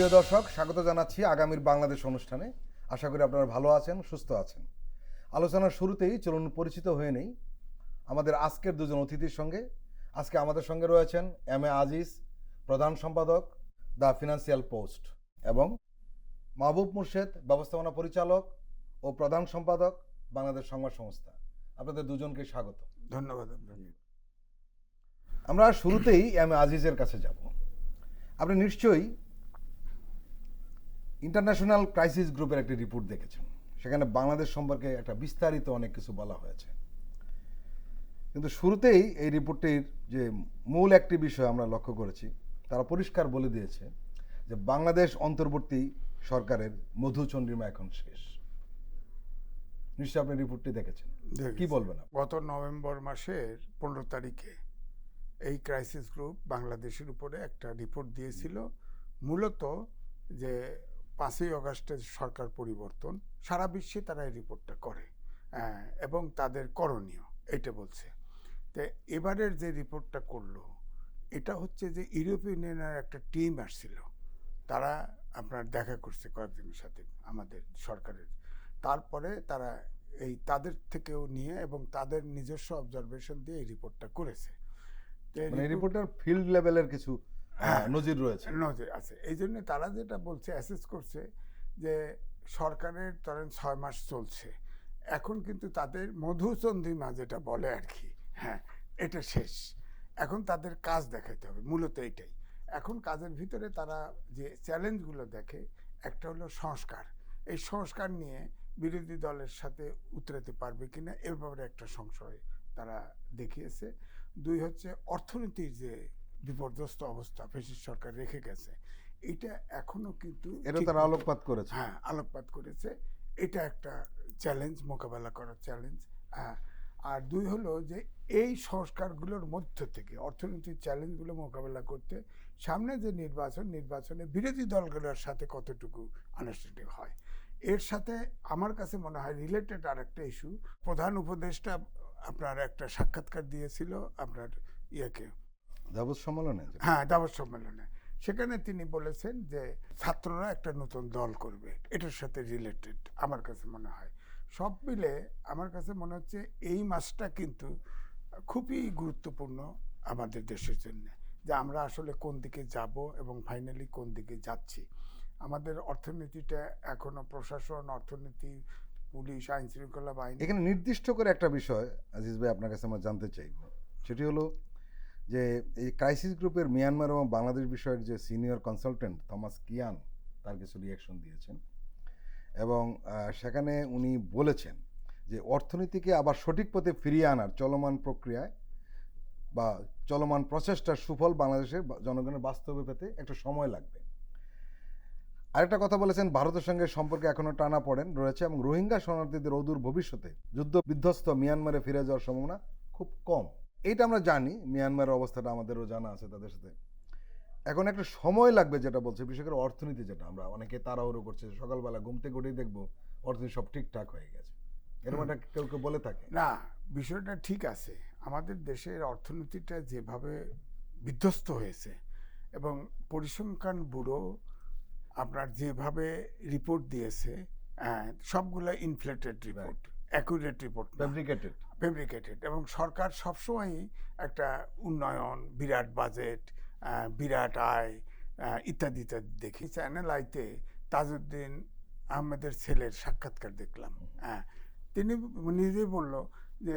সুপ্রিয় দর্শক, স্বাগত জানাচ্ছি আগামীর বাংলাদেশ অনুষ্ঠানে। আশা করি আপনারা ভালো আছেন, সুস্থ আছেন। আলোচনার শুরুতেই চলুন পরিচিত হয়ে নেই আমাদের আজকের দুজন অতিথির সঙ্গে। আজকে আমাদের সঙ্গে রয়েছেন এম এ আজিজ, প্রধান সম্পাদক, দ্য ফিনান্সিয়াল পোস্ট, এবং মাহবুব মুর্শেদ, ব্যবস্থাপনা পরিচালক ও প্রধান সম্পাদক, বাংলাদেশ সংবাদ সংস্থা। আপনাদের দুজনকে স্বাগত। ধন্যবাদ। আমরা শুরুতেই এম এ আজিজের কাছে যাব। আপনি নিশ্চয়ই ইন্টারন্যাশনাল ক্রাইসিস গ্রুপের একটি রিপোর্ট দেখেছেন। সেখানে বাংলাদেশ সম্পর্কে একটা বিস্তারিত অনেক কিছু বলা হয়েছে, কিন্তু শুরুতেই এই রিপোর্টটির যে মূল একটি বিষয় আমরা লক্ষ্য করেছি, তারা পরিষ্কার বলে দিয়েছে যে বাংলাদেশ অন্তর্বর্তী সরকারের মধুচন্দ্রিমা এখন শেষ। নিশ্চয়ই আপনি রিপোর্টটি দেখেছেন, কি বলবেন? গত নভেম্বর মাসের 15 তারিখে এই ক্রাইসিস গ্রুপ বাংলাদেশের উপরে একটা রিপোর্ট দিয়েছিল, মূলত যে 5ই আগস্টের সরকার পরিবর্তন, সারা বিশ্বে তারা এই রিপোর্টটা করে এবং তাদের করণীয় এটা বলছে। তো এবারের যে রিপোর্টটা করলো, এটা হচ্ছে যে ইউরোপিয়ান ইউনিয়নের একটা টিম আসছিল, তারা আপনার দেখা করছে কয়েকজনের সাথে আমাদের সরকারের। তারপরে তারা এই তাদের থেকেও নিয়ে এবং তাদের নিজস্ব অবজারভেশন দিয়ে এই রিপোর্টটা করেছে। মানে রিপোর্টার ফিল্ড লেভেলের কিছু নজির রয়েছে, নজির আছে। এই জন্য তারা যেটা বলছে, অ্যাসেস করছে যে সরকারের ধরেন 6 মাস চলছে, এখন কিন্তু তাদের মধুচন্দ্রিমা যেটা বলে আর কি, এটা শেষ। এখন তাদের কাজ দেখাতে হবে, মূলত এটাই। এখন কাজের ভিতরে তারা যে চ্যালেঞ্জগুলো দেখে, একটা হলো সংস্কার। এই সংস্কার নিয়ে বিরোধী দলের সাথে উতরাতে পারবে কিনা এ ব্যাপারে একটা সংশয় তারা দেখিয়েছে। 2 হচ্ছে অর্থনীতির যে বিপর্যস্ত অবস্থা ফ্যাসিস্ট সরকার রেখে গেছে, এটা এখনো কিন্তু এটা তারা আলোকপাত করেছে। আলোকপাত করেছে। এটা একটা চ্যালেঞ্জ, মোকাবেলা করার চ্যালেঞ্জ। আর 2 হলো যে এই সংস্কারগুলোর মধ্য থেকে অর্থনীতির চ্যালেঞ্জগুলো মোকাবেলা করতে সামনে যে নির্বাচনে বিরোধী দলগুলোর সাথে কতটুকু আনুষ্ঠানিক হয়। এর সাথে আমার কাছে মনে হয় রিলেটেড আর একটা ইস্যু, প্রধান উপদেষ্টা আপনার একটা সাক্ষাৎকার দিয়েছিল আপনার দাভোস সম্মেলনে। দাভোস সম্মেলনে। সেখানে তিনি বলেছেন যে ছাত্ররা একটা নতুন দল করবে, এটার সাথে রিলেটেড আমার কাছে মনে হয়। সব মিলে আমার কাছে মনে হচ্ছে এই মাসটা কিন্তু খুবই গুরুত্বপূর্ণ আমাদের দেশের জন্য, যে আমরা আসলে কোন দিকে যাব এবং ফাইনালি কোন দিকে যাচ্ছি। আমাদের অর্থনীতিটা এখনো প্রশাসন, অর্থনীতি, পুলিশ, আইন শৃঙ্খলা বাহিনী, এখানে নির্দিষ্ট করে একটা বিষয় আজিজ ভাই আপনার কাছে আমরা জানতে চাইব। সেটি হলো যে এই ক্রাইসিস গ্রুপের মিয়ানমার এবং বাংলাদেশ বিষয়ের যে সিনিয়র কনসালটেন্ট থমাস কিয়ান, তার কিছু রিয়াকশন দিয়েছেন এবং সেখানে উনি বলেছেন যে অর্থনীতিকে আবার সঠিক পথে ফিরিয়ে আনার চলমান প্রক্রিয়ায় বা চলমান প্রচেষ্টার সুফল বাংলাদেশের জনগণের বাস্তবে পেতে একটা সময় লাগবে। আরেকটা কথা বলেছেন, ভারতের সঙ্গে সম্পর্কে এখনও টানাপোড়েন রয়েছে এবং রোহিঙ্গা শরণার্থীদের অদূর ভবিষ্যতে যুদ্ধ বিধ্বস্ত মিয়ানমারে ফিরে যাওয়ার সম্ভাবনা খুব কম। এইটা আমরা জানি, মিয়ানমারের অবস্থাটা আমাদেরও জানা আছে তাদের সাথে। এখন একটা সময় লাগবে, যেটা বলছে বিশেষ করে অর্থনীতি, যেটা আমরা অনেকে তাড়াহুড়ো করছে, সকালবেলা ঘুম থেকে উঠেই দেখবো অর্থনীতি সব ঠিকঠাক হয়ে গেছে, এরকম একটা কেউ কেউ বলে থাকে। না, বিষয়টা ঠিক আছে। আমাদের দেশের অর্থনীতিটা যেভাবে বিধ্বস্ত হয়েছে এবং পরিসংখ্যান ব্যুরো আপনার যেভাবে রিপোর্ট দিয়েছে, সবগুলো inflated report, accurate report, fabricated. এবং সরকার সবসময়ই একটা উন্নয়ন, বিরাট বাজেট, বিরাট আয় ইত্যাদি ইত্যাদি দেখি। চ্যানেল আইতে তাজউদ্দিন আহমেদের ছেলের সাক্ষাৎকার দেখলাম। তিনি নিজেই বলল যে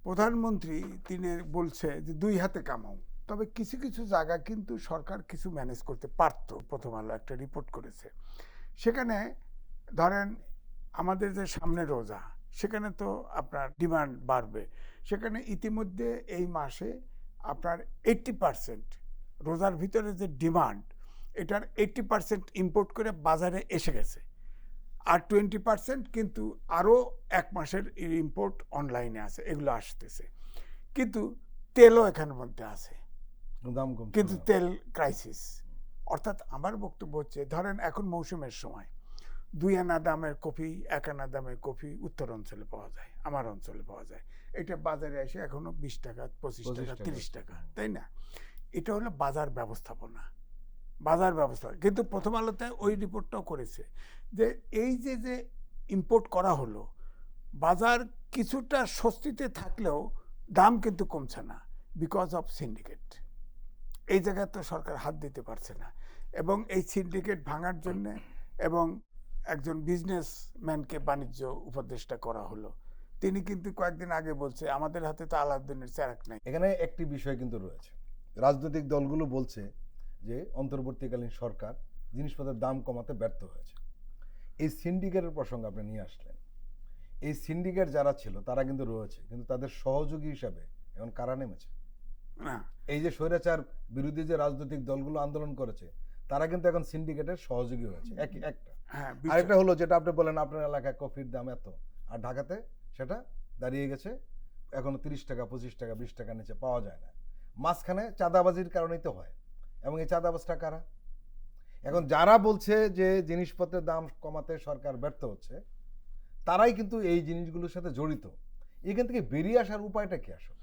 প্রধানমন্ত্রী তিনি বলছে যে 2 হাতে কামাও, তবে কিছু কিছু জায়গা কিন্তু সরকার কিছু ম্যানেজ করতে পারত। প্রথম আলো একটা রিপোর্ট করেছে, সেখানে ধরেন আমাদের যে সামনে রোজা, সেখানে তো আপনার ডিমান্ড বাড়বে। সেখানে ইতিমধ্যে এই মাসে আপনার 80% রোজার ভিতরে যে ডিমান্ড, এটার 80% ইম্পোর্ট করে বাজারে এসে গেছে, আর 20% কিন্তু আরও 1 মাসের ইম্পোর্ট অনলাইনে আছে, এগুলো আসতেছে। কিন্তু তেলও এখানের মধ্যে আছে, কিন্তু তেল ক্রাইসিস। অর্থাৎ আমার বক্তব্য হচ্ছে, ধরেন এখন মৌসুমের সময় 2 আনা দামের কফি, 1 আনা দামের কফি উত্তর অঞ্চলে পাওয়া যায়, আমার অঞ্চলে পাওয়া যায়। এটা বাজারে এসে এখনো 20 টাকা, 25 টাকা, 30 টাকা, তাই না? এটা হলো বাজার ব্যবস্থাপনা। বাজার ব্যবস্থা। কিন্তু প্রথম আলোতে ওই রিপোর্টটাও করেছে যে এই যে ইম্পোর্ট করা হলো, বাজার কিছুটা স্বস্তিতে থাকলেও দাম কিন্তু কমছে না, বিকজ অফ সিন্ডিকেট। এই জায়গায় তো সরকার হাত দিতে পারছে না, এবং এই সিন্ডিকেট ভাঙার জন্যে এবং একজন বিজনেসম্যানকে বাণিজ্য উপদেষ্টা করা হলো। তিনি কিন্তু কয়েকদিন আগে বলছে আমাদের হাতে তো আলাউদ্দিনের চেরাক নাই। এখানে একটি বিষয় কিন্তু রয়েছে, রাজনৈতিক দলগুলো বলছে যে অন্তর্বর্তীকালীন সরকার জিনিসপত্রের দাম কমাতে ব্যর্থ হয়েছে। এই সিন্ডিকেটের প্রসঙ্গ আপনি নিয়ে আসলেন। এই সিন্ডিকেট যারা ছিল তারা কিন্তু রয়েছে, কিন্তু তাদের সহযোগী হিসাবে এখন কারা নেমেছে? না, এই যে স্বৈরাচার বিরোধী যে রাজনৈতিক দলগুলো আন্দোলন করেছে তারা কিন্তু এখন সিন্ডিকেটের সহযোগী হয়েছে। একটা হ্যাঁ, আরেকটা হলো যেটা আপনি বলেন আপনার এলাকায় কফির দাম এত, আর ঢাকাতে সেটা দাঁড়িয়ে গেছে এখনো 30 টাকা 25 টাকা 20 টাকার নিচে পাওয়া যায় না। মাঝখানে চাঁদাবাজির কারণেই তো হয়, এবং এই চাঁদাবাজটা কারা? এখন যারা বলছে যে জিনিসপত্রের দাম কমাতে সরকার ব্যর্থ হচ্ছে, তারাই কিন্তু এই জিনিসগুলোর সাথে জড়িত। এখান থেকে বেরিয়ে আসার উপায়টা কি আসলে?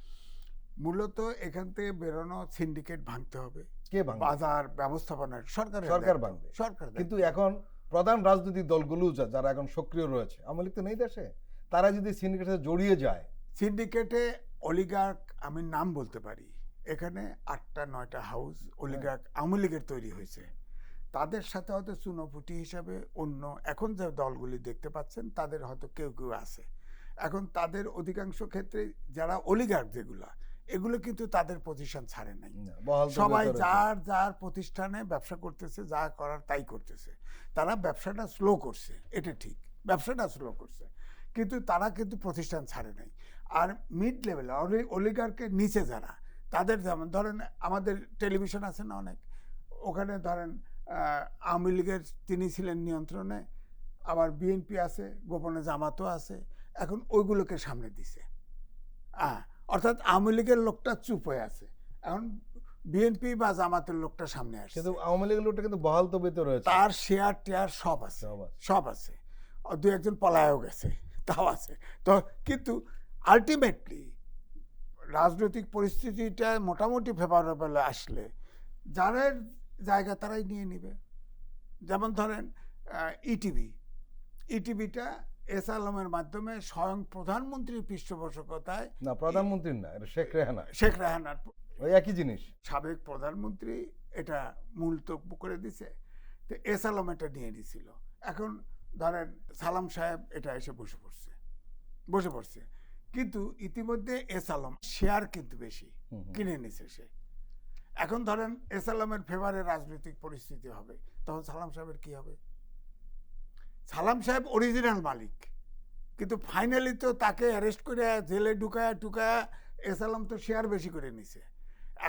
মূলত এখান থেকে বেরোনো সিন্ডিকেট ভাঙতে হবে। কে ভাঙবে? বাজার ব্যবস্থাপনার সরকার ভাঙবে। সরকার। কিন্তু এখন প্রধান রাজনৈতিক দলগুলো যারা এখন সক্রিয় রয়েছে, আওয়ামী লীগ তো নেই দেশে, তারা যদি সিন্ডিকেটের সাথে জড়িয়ে যায়, সিন্ডিকেটে অলিগার্ক, আমি নাম বলতে পারি, এখানে 8টা-9টা হাউস অলিগার্ক আওয়ামী লীগের তৈরি হয়েছে। তাদের সাথে হয়তো চুনোপুটি হিসাবে অন্য এখন যে দলগুলি দেখতে পাচ্ছেন তাদের হয়তো কেউ কেউ আছে। এখন তাদের অধিকাংশ ক্ষেত্রে যারা অলিগার্ক যেগুলা, এগুলো কিন্তু তাদের পজিশন ছাড়ে নাই। বহাল তবিয়ত সবাই রয়েছে। যার যার প্রতিষ্ঠানে ব্যবসা করতেছে, যা করার তাই করতেছে। তারা ব্যবসাটা স্লো করছে, এটা ঠিক, ব্যবসাটা স্লো করছে, কিন্তু তারা কিন্তু প্রতিষ্ঠান ছাড়ে নাই। আর মিড লেভেল অলিগার্কের নিচে যারা, তাদের যেমন ধরেন আমাদের টেলিভিশন আছে না অনেক, ওখানে ধরেন আওয়ামী লীগের তিনি ছিলেন নিয়ন্ত্রণে, আবার বিএনপি আছে, গোপনে জামাতও আছে, এখন ওইগুলোকে সামনে দিছে। অর্থাৎ আওয়ামী লীগের লোকটা চুপ হয়ে আছে, এখন বিএনপি বা জামাতের লোকটা সামনে আসছে। কিন্তু আওয়ামী লীগের লোকটা কিন্তু বহাল তবিয়ত রয়েছে, তার শেয়ার টেয়ার সব আছে, সব আছে। দু একজন পলায়ও গেছে, তাও আছে। তো কিন্তু আলটিমেটলি রাজনৈতিক পরিস্থিতিটা মোটামুটি ফেভারেবল আসলে যাদের জায়গা তারাই নিয়ে নিবে। যেমন ধরেন ইটিভিটা এস আলমের মাধ্যমে স্বয়ং প্রধানমন্ত্রীর পৃষ্ঠপোষকতায়, না প্রধানমন্ত্রীর না, এটা শেখ রেহানা, শেখ রেহানার ওই একই জিনিস, সাবেক প্রধানমন্ত্রী এটা মূলতব্য করে দিছে, তো এস আলম এটা নিয়ে নিছিল। এখন ধরেন সালাম সাহেব এটা এসে বসে পড়ছে, কিন্তু ইতিমধ্যে এস আলম শেয়ার কিন্তু বেশি কিনে নিছে সে। এখন ধরেন এস আলমের ফেভারে রাজনৈতিক পরিস্থিতি হবে, তখন সালাম সাহেবের কি হবে? সালাম সাহেব অরিজিনাল মালিক, কিন্তু ফাইনালি তো তাকে অ্যারেস্ট করে জেলে ঢুকায়া এস আলম তো শেয়ার বেশি করে নিছে।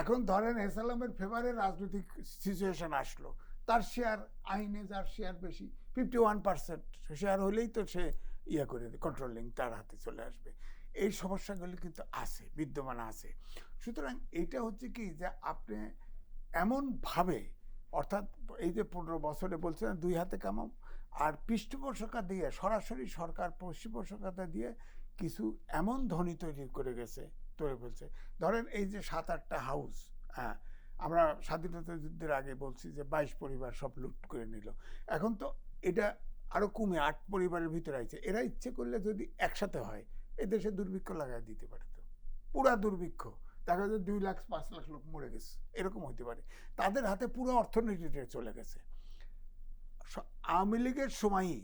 এখন ধরেন এস আলমের ফেভারে রাজনৈতিক সিচুয়েশন আসলো, তার শেয়ার, আইনে যার শেয়ার বেশি 51% শেয়ার হলেই তো সে করে কন্ট্রোলিং তার হাতে চলে আসবে। এই সমস্যাগুলি কিন্তু আছে, বিদ্যমান আছে। সুতরাং এইটা হচ্ছে কি যে আপনি এমনভাবে, অর্থাৎ এই যে 15 বছরে বলছেন 2 হাতে কামাও, আর পৃষ্ঠপোষকতা দিয়ে সরাসরি সরকার পৃষ্ঠপোষকতা দিয়ে কিছু এমন ধনী তৈরি করে ফেলছে। ধরেন এই যে 7-8টা হাউস, আমরা স্বাধীনতা যুদ্ধের আগে বলছি যে 22 পরিবার সব লুট করে নিল, এখন তো এটা আরো কমে 8 পরিবারের ভিতরে আছে। এরা ইচ্ছে করলে যদি একসাথে হয় এদেশে দুর্ভিক্ষ লাগাই দিতে পারে, তো পুরা দুর্ভিক্ষ, দেখা যায় 2 লাখ 5 লাখ লোক মরে গেছে, এরকম হতে পারে। তাদের হাতে পুরো অর্থনীতিতে চলে গেছে। আওয়ামী লীগের সময়ই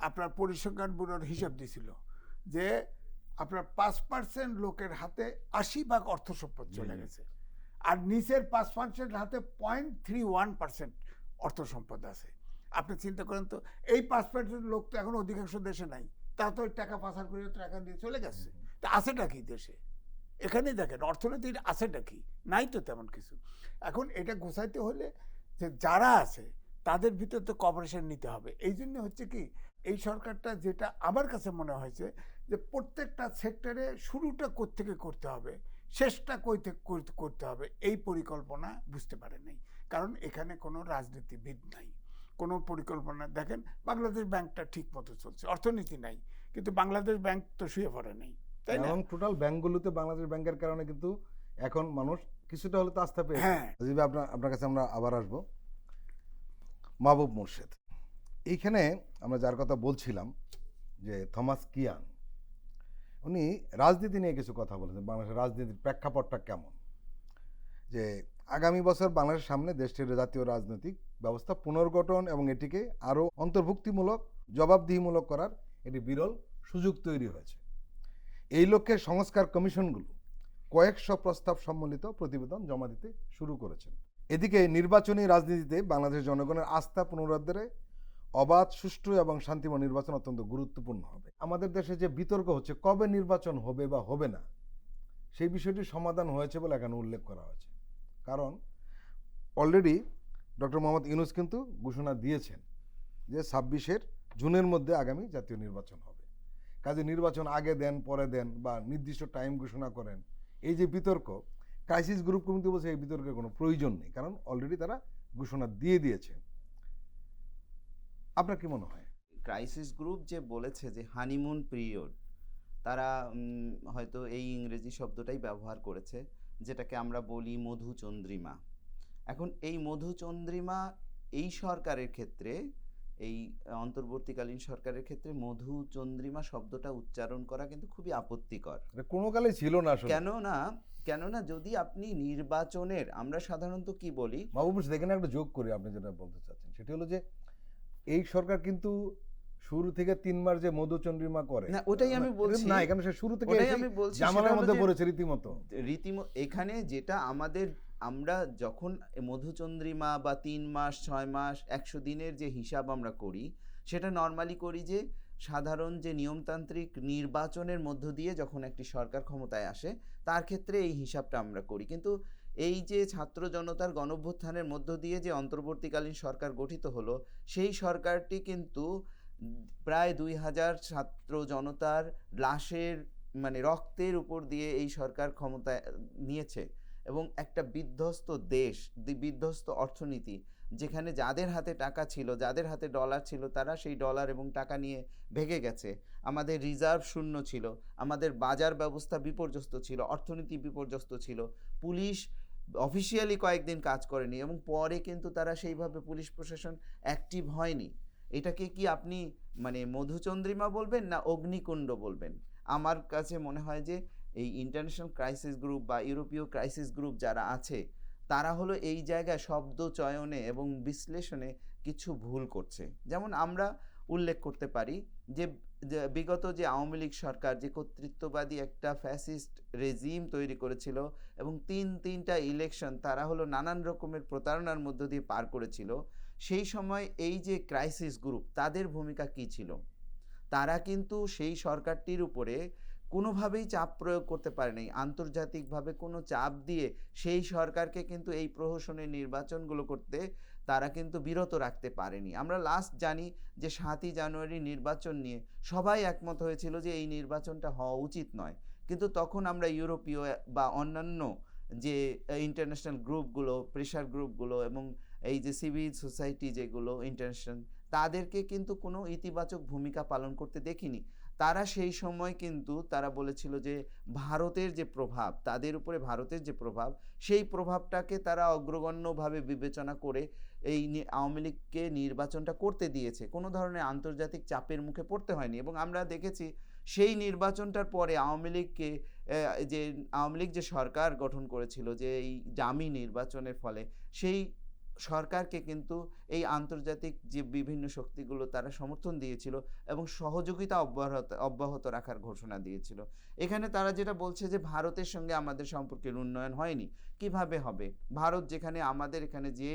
আপনার পরিসংখ্যান ব্যুরোর হিসাব দিছিল যে আপনার 5% লোকের হাতে 80% অর্থ সম্পদ চলে গেছে, আর নিচের 5% হাতে 0.31% অর্থ সম্পদ আছে। আপনি চিন্তা করেন তো, এই 5% লোক তো এখন অধিকাংশ দেশে নাই, তারা তো টাকা পাচার করে টাকা দিয়ে চলে গেছে। তা আছেটা কি দেশে? এখানেই দেখেন অর্থনীতির আছেটা কি, নাই তো তেমন কিছু। এখন এটা গোছাইতে হলে যে যারা আছে তাদের ভিতরে তো কপারেশন নিতে হবে। এই জন্য হচ্ছে কি, এই সরকারটা যেটা আমার কাছে মনে হয়েছে যে প্রত্যেকটা সেক্টরে শুরুটা কোত্থেকে করতে হবে, শেষটা কই থেকে করতে হবে, এই পরিকল্পনা বুঝতে পারে নাই। কারণ এখানে কোনো রাজনীতিবিদ নাই, কোনো পরিকল্পনা। দেখেন বাংলাদেশ ব্যাংকটা ঠিক মতো চলছে, অর্থনীতি নাই, কিন্তু বাংলাদেশ ব্যাংক তো শুয়ে পড়ে নাই, তাই না? এবং টোটাল ব্যাংকগুলোতে বাংলাদেশ ব্যাংকের কারণে কিন্তু এখন মানুষ কিছুটা হলে তো আস্থা পেয়েছে। হ্যাঁ, আপনার কাছে আমরা আবার আসবো। মাহবুব মোর্শেদ। এইখানে আমরা যার কথা বলছিলাম যে থমাস কিয়ান, উনি রাজনীতি নিয়ে কিছু কথা বলেছেন, বাংলাদেশের রাজনীতির প্রেক্ষাপটটা কেমন, যে আগামী বছর বাংলাদেশের সামনে দেশটির জাতীয় রাজনৈতিক ব্যবস্থা পুনর্গঠন এবং এটিকে আরও অন্তর্ভুক্তিমূলক, জবাবদিহিমূলক করার একটি বিরল সুযোগ তৈরি হয়েছে। এই লক্ষ্যে সংস্কার কমিশনগুলো কয়েকশো প্রস্তাব সম্বলিত প্রতিবেদন জমা দিতে শুরু করেছেন। এদিকে নির্বাচনী রাজনীতিতে বাংলাদেশের জনগণের আস্থা পুনরুদ্ধারে অবাধ, সুষ্ঠু এবং শান্তিময় নির্বাচন অত্যন্ত গুরুত্বপূর্ণ হবে। আমাদের দেশে যে বিতর্ক হচ্ছে কবে নির্বাচন হবে বা হবে না, সেই বিষয়টি সমাধান হয়েছে বলে এখানে উল্লেখ করা হয়েছে। কারণ অলরেডি ডক্টর মোহাম্মদ ইউনূস কিন্তু ঘোষণা দিয়েছেন যে 26 জুনের মধ্যে আগামী জাতীয় নির্বাচন হবে। কাজে নির্বাচন আগে দেন, পরে দেন, বা নির্দিষ্ট টাইম ঘোষণা করেন, এই যে বিতর্ক, ক্রাইসিস গ্রুপ কমিটি বলছে এই বিতর্কের কোনো প্রয়োজন নেই, কারণ অলরেডি তারা ঘোষণা দিয়ে দিয়েছে। আপনার কি মনে হয়? ক্রাইসিস গ্রুপ যে বলেছে যে হানিমুন পিরিয়ড, তারা হয়তো এই ইংরেজি শব্দটাই ব্যবহার করেছে, যেটাকে আমরা বলি মধুচন্দ্রিমা। এখন এই মধুচন্দ্রিমা এই সরকারের ক্ষেত্রে, এই অন্তর্বর্তীকালীন সরকারের ক্ষেত্রে মধুচন্দ্রিমা শব্দটা উচ্চারণ করা কিন্তু খুবই আপত্তিকর। এটা কোনো কালে ছিল না আসলে। কেননা যদি আপনি নির্বাচনের, আমরা সাধারণত কি বলি, মাহবুব মোর্শেদ, এখানে একটা যোগ করি, আপনি যেটা বলতে চাচ্ছেন সেটি হলো যে এই সরকার কিন্তু শুরু থেকে 3 মাস যে মধুচন্দ্রিমা করে না, ওটাই আমি বলছি না, এখানে সে শুরু থেকে ওটাই আমি বলছি, জামালার সেটা মধ্যে হলো যে পড়েছে রীতিমতো। এখানে যেটা আমরা যখন মধুচন্দ্রিমা বা 3 মাস 6 মাস 100 দিনের যে হিসাব আমরা করি, সেটা নর্মালি করি যে সাধারণ যে নিয়মতান্ত্রিক নির্বাচনের মধ্য দিয়ে যখন একটি সরকার ক্ষমতায় আসে, তার ক্ষেত্রে এই হিসাবটা আমরা করি। কিন্তু এই যে ছাত্র জনতার গণঅভ্যুত্থানের মধ্য দিয়ে যে অন্তর্বর্তীকালীন সরকার গঠিত হলো, সেই সরকারটি কিন্তু প্রায় 2000 ছাত্র জনতার লাশের, মানে রক্তের উপর দিয়ে এই সরকার ক্ষমতা নিয়েছে। এবং একটা বিধ্বস্ত দেশ, বিধ্বস্ত অর্থনীতি, যেখানে যাদের হাতে টাকা ছিল, যাদের হাতে ডলার ছিল, তারা সেই ডলার এবং টাকা নিয়ে ভেগে গেছে। আমাদের রিজার্ভ শূন্য ছিল, আমাদের বাজার ব্যবস্থা বিপর্যস্ত ছিল, অর্থনীতি বিপর্যস্ত ছিল, পুলিশ অফিসিয়ালি কয়েকদিন কাজ করেনি, এবং পরে কিন্তু তারা সেইভাবে পুলিশ প্রশাসন অ্যাক্টিভ হয়নি। এটাকে কি আপনি মানে মধুচন্দ্রিমা বলবেন না অগ্নিকুণ্ড বলবেন? আমার কাছে মনে হয় যে এই ইন্টারন্যাশনাল ক্রাইসিস গ্রুপ বা ইউরোপীয় ক্রাইসিস গ্রুপ যারা আছে, তারা হলো এই জায়গায় শব্দ চয়নে এবং বিশ্লেষণে কিছু ভুল করছে। যেমন আমরা উল্লেখ করতে পারি যে বিগত যে আওয়ামী লীগ সরকার যে কর্তৃত্ববাদী একটা ফ্যাসিস্ট রেজিম তৈরি করেছিল, এবং তিনটা ইলেকশন তারা হলো নানান রকমের প্রতারণার মধ্য দিয়ে পার করেছিল, সেই সময় এই যে ক্রাইসিস গ্রুপ, তাদের ভূমিকা কী ছিল? তারা কিন্তু সেই সরকারটির উপরে কোনোভাবেই চাপ প্রয়োগ করতে পারেনি। আন্তর্জাতিকভাবে কোনো চাপ দিয়ে সেই সরকারকে কিন্তু এই প্রহসনের নির্বাচনগুলো করতে তারা কিন্তু বিরত রাখতে পারেনি। আমরা লাস্ট জানি যে 7ই জানুয়ারি নির্বাচন নিয়ে সবাই একমত হয়েছিল যে এই নির্বাচনটা হওয়া উচিত নয়, কিন্তু তখন আমরা ইউরোপীয় বা অন্যান্য যে ইন্টারন্যাশনাল গ্রুপগুলো, প্রেশার গ্রুপগুলো, এবং এই যে সিভিল সোসাইটি যেগুলো ইন্টারন্যাশনাল, তাদেরকে কিন্তু কোনো ইতিবাচক ভূমিকা পালন করতে দেখিনি। তারা সেই সময় কিন্তু তারা বলেছিল যে ভারতের যে প্রভাব, তাদের উপরে ভারতের যে প্রভাব, সেই প্রভাবটাকে তারা অগ্রগণ্যভাবে বিবেচনা করে এই আওয়ামী লীগকে নির্বাচনটা করতে দিয়েছে। কোনো ধরনের আন্তর্জাতিক চাপের মুখে পড়তে হয়নি। এবং আমরা দেখেছি সেই নির্বাচনটার পরে আওয়ামী লীগ যে সরকার গঠন করেছিল যে এই ডামি নির্বাচনের ফলে, সেই সরকারকে কিন্তু এই আন্তর্জাতিক যে বিভিন্ন শক্তিগুলো তারা সমর্থন দিয়েছিল এবং সহযোগিতা অব্যাহত রাখার ঘোষণা দিয়েছিল। এখানে তারা যেটা বলছে যে ভারতের সঙ্গে আমাদের সম্পর্কের উন্নয়ন হয়নি। কিভাবে হবে? ভারত যেখানে আমাদের এখানে যে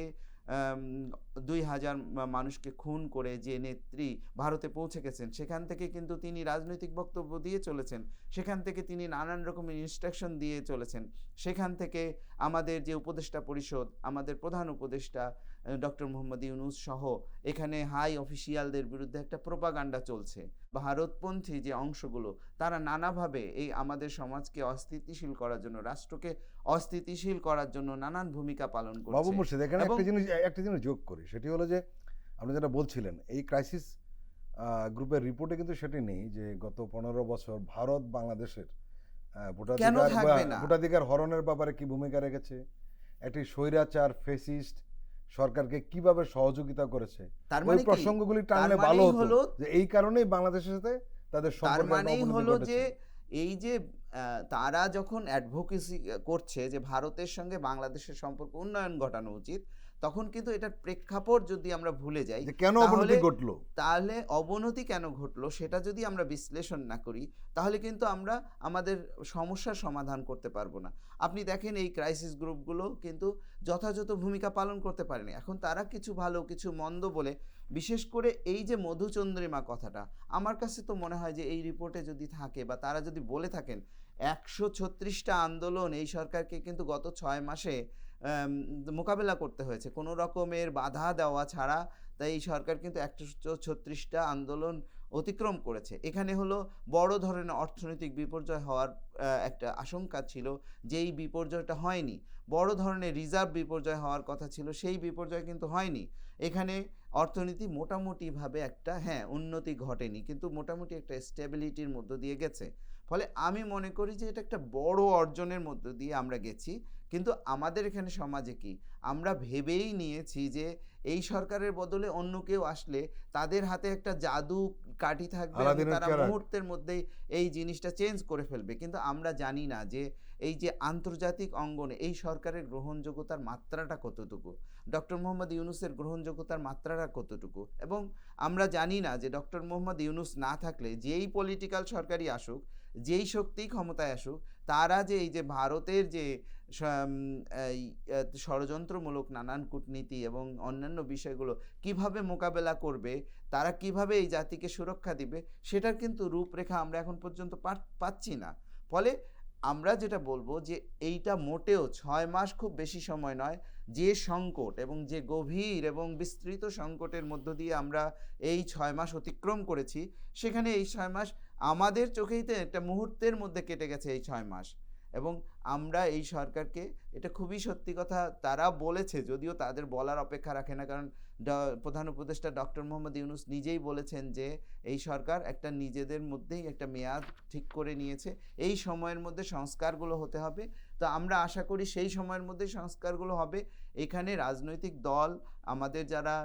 2000 মানুষকে খুন করে যে নেত্রী ভারতে পৌঁছে গেছেন, সেখান থেকে কিন্তু তিনি রাজনৈতিক বক্তব্য দিয়ে চলেছেন, সেখান থেকে তিনি নানান রকমের ইনস্ট্রাকশন দিয়ে চলেছেন, সেখান থেকে আমাদের যে উপদেষ্টা পরিষদ, আমাদের প্রধান উপদেষ্টা ডক্টর মোহাম্মদ ইউনূস সহ এখানে হাই অফিসিয়ালদের বিরুদ্ধে একটা প্রোপাগান্ডা চলছে। ভারতপন্থী যে অংশগুলো, তারা নানাভাবে এই আমাদের সমাজকে অস্থিতিশীল করার জন্য, রাষ্ট্রকে অস্থিতিশীল করার জন্য নানান ভূমিকা পালন করছে। বাবু মোর্শেদ, এখানে একটা জিনিস যোগ করি, সেটি হলো যে আপনি যেটা বলছিলেন, এই ক্রাইসিস গ্রুপের রিপোর্টে কিন্তু সেটি নেই যে গত 15 বছর ভারত বাংলাদেশের ভোটাধিকার হরণের ব্যাপারে কি ভূমিকা রেখেছে, একটি স্বৈরাচার ফ্যাসিস্ট সরকারকে কিভাবে সহযোগিতা করেছে তার ওই মানে কি? প্রসঙ্গগুলি তার টানলে ভালো মানেই হতো হলো যে এই কারণেই বাংলাদেশের সাথে তাদের তার সম্পর্কের একটা মানেই অবনতি হলো ঘটেছে। যে এই যে তারা যখন অ্যাডভোকেসি করছে যে ভারতের সঙ্গে বাংলাদেশের সম্পর্ক উন্নয়ন ঘটানো উচিত, তখন কিন্তু এটার প্রেক্ষাপট যদি আমরা ভুলে যাই, যে কেন অবনতি তাহলে ঘটলো, তাহলে অবনতি কেন ঘটলো সেটা যদি আমরা বিশ্লেষণ না করি, তাহলে কিন্তু আমরা আমাদের সমস্যার সমাধান করতে পারবো না। আপনি দেখেন এই ক্রাইসিস গ্রুপগুলো কিন্তু যথাযথ ভূমিকা পালন করতে পারেনি। এখন তারা কিছু ভালো কিছু মন্দ বলে, বিশেষ করে এই যে মধুচন্দ্রিমা কথাটা, আমার কাছে তো মনে হয় যে এই রিপোর্টে যদি থাকে বা তারা যদি বলে থাকেন 136টা আন্দোলন এই সরকারকে কিন্তু গত 6 মাসে মোকাবেলা করতে হয়েছে কোনো রকমের বাধা দেওয়া ছাড়া। তাই এই সরকার কিন্তু 136টা আন্দোলন অতিক্রম করেছে। এখানে হলো বড় ধরনের অর্থনৈতিক বিপর্যয় হওয়ার একটা আশঙ্কা ছিল, যেই বিপর্যয়টা হয়নি। বড় ধরনের রিজার্ভ বিপর্যয় হওয়ার কথা ছিল, সেই বিপর্যয় কিন্তু হয়নি। এখানে অর্থনীতি মোটামুটিভাবে একটা উন্নতি ঘটেনি, কিন্তু মোটামুটি একটা স্টেবিলিটির মধ্য দিয়ে গেছে। ফলে আমি মনে করি যে এটা একটা বড় অর্জনের মধ্য দিয়ে আমরা গেছি। কিন্তু আমাদের এখানে সমাজে কি আমরা ভেবেই নিয়েছি যে এই সরকারের বদলে অন্য কেউ আসলে তাদের হাতে একটা জাদু কাঠি থাকবে এবং আলাদিনের তারা চেরাগ। মুহূর্তের মধ্যেই এই জিনিসটা চেঞ্জ করে ফেলবে। কিন্তু আমরা জানি না যে এই যে আন্তর্জাতিক অঙ্গনে এই সরকারের গ্রহণযোগ্যতার মাত্রাটা কতটুকু, ডক্টর মোহাম্মদ ইউনূসের গ্রহণযোগ্যতার মাত্রাটা কতটুকু, এবং আমরা জানি না যে ডক্টর মোহাম্মদ ইউনূস না থাকলে যেই পলিটিক্যাল সরকারই আসুক, যেই শক্তি ক্ষমতায় আসুক, তারা যে এই যে ভারতের যে এই ষড়যন্ত্রমূলক নানান কূটনীতি এবং অন্যান্য বিষয়গুলো কিভাবে মোকাবেলা করবে, তারা কিভাবে এই জাতিকে সুরক্ষা দিবে, সেটার কিন্তু রূপরেখা আমরা এখন পর্যন্ত পাচ্ছি না। ফলে আমরা যেটা বলবো যে এইটা মোটেও 6 মাস খুব বেশি সময় নয়। যে সংকট এবং যে গভীর এবং বিস্তৃত সংকটের মধ্য দিয়ে আমরা এই 6 মাস অতিক্রম করেছি, সেখানে এই 6 মাস আমাদের চোখেই তো একটা মুহূর্তের মধ্যে কেটে গেছে এই 6 মাস। এবং আমরা এই সরকারকে, এটা খুবই সত্যি কথা তারা বলেছে, যদিও তাদের বলার অপেক্ষা রাখে না, কারণ প্রধান উপদেষ্টা ডক্টর মোহাম্মদ ইউনূস নিজেই বলেছেন যে এই সরকার একটা নিজেদের মধ্যেই একটা মেয়াদ ঠিক করে নিয়েছে, এই সময়ের মধ্যে সংস্কারগুলো হতে হবে। তো আমরা আশা করি সেই সময়ের মধ্যে সংস্কারগুলো হবে। এখানে রাজনৈতিক দল, আমাদের যারা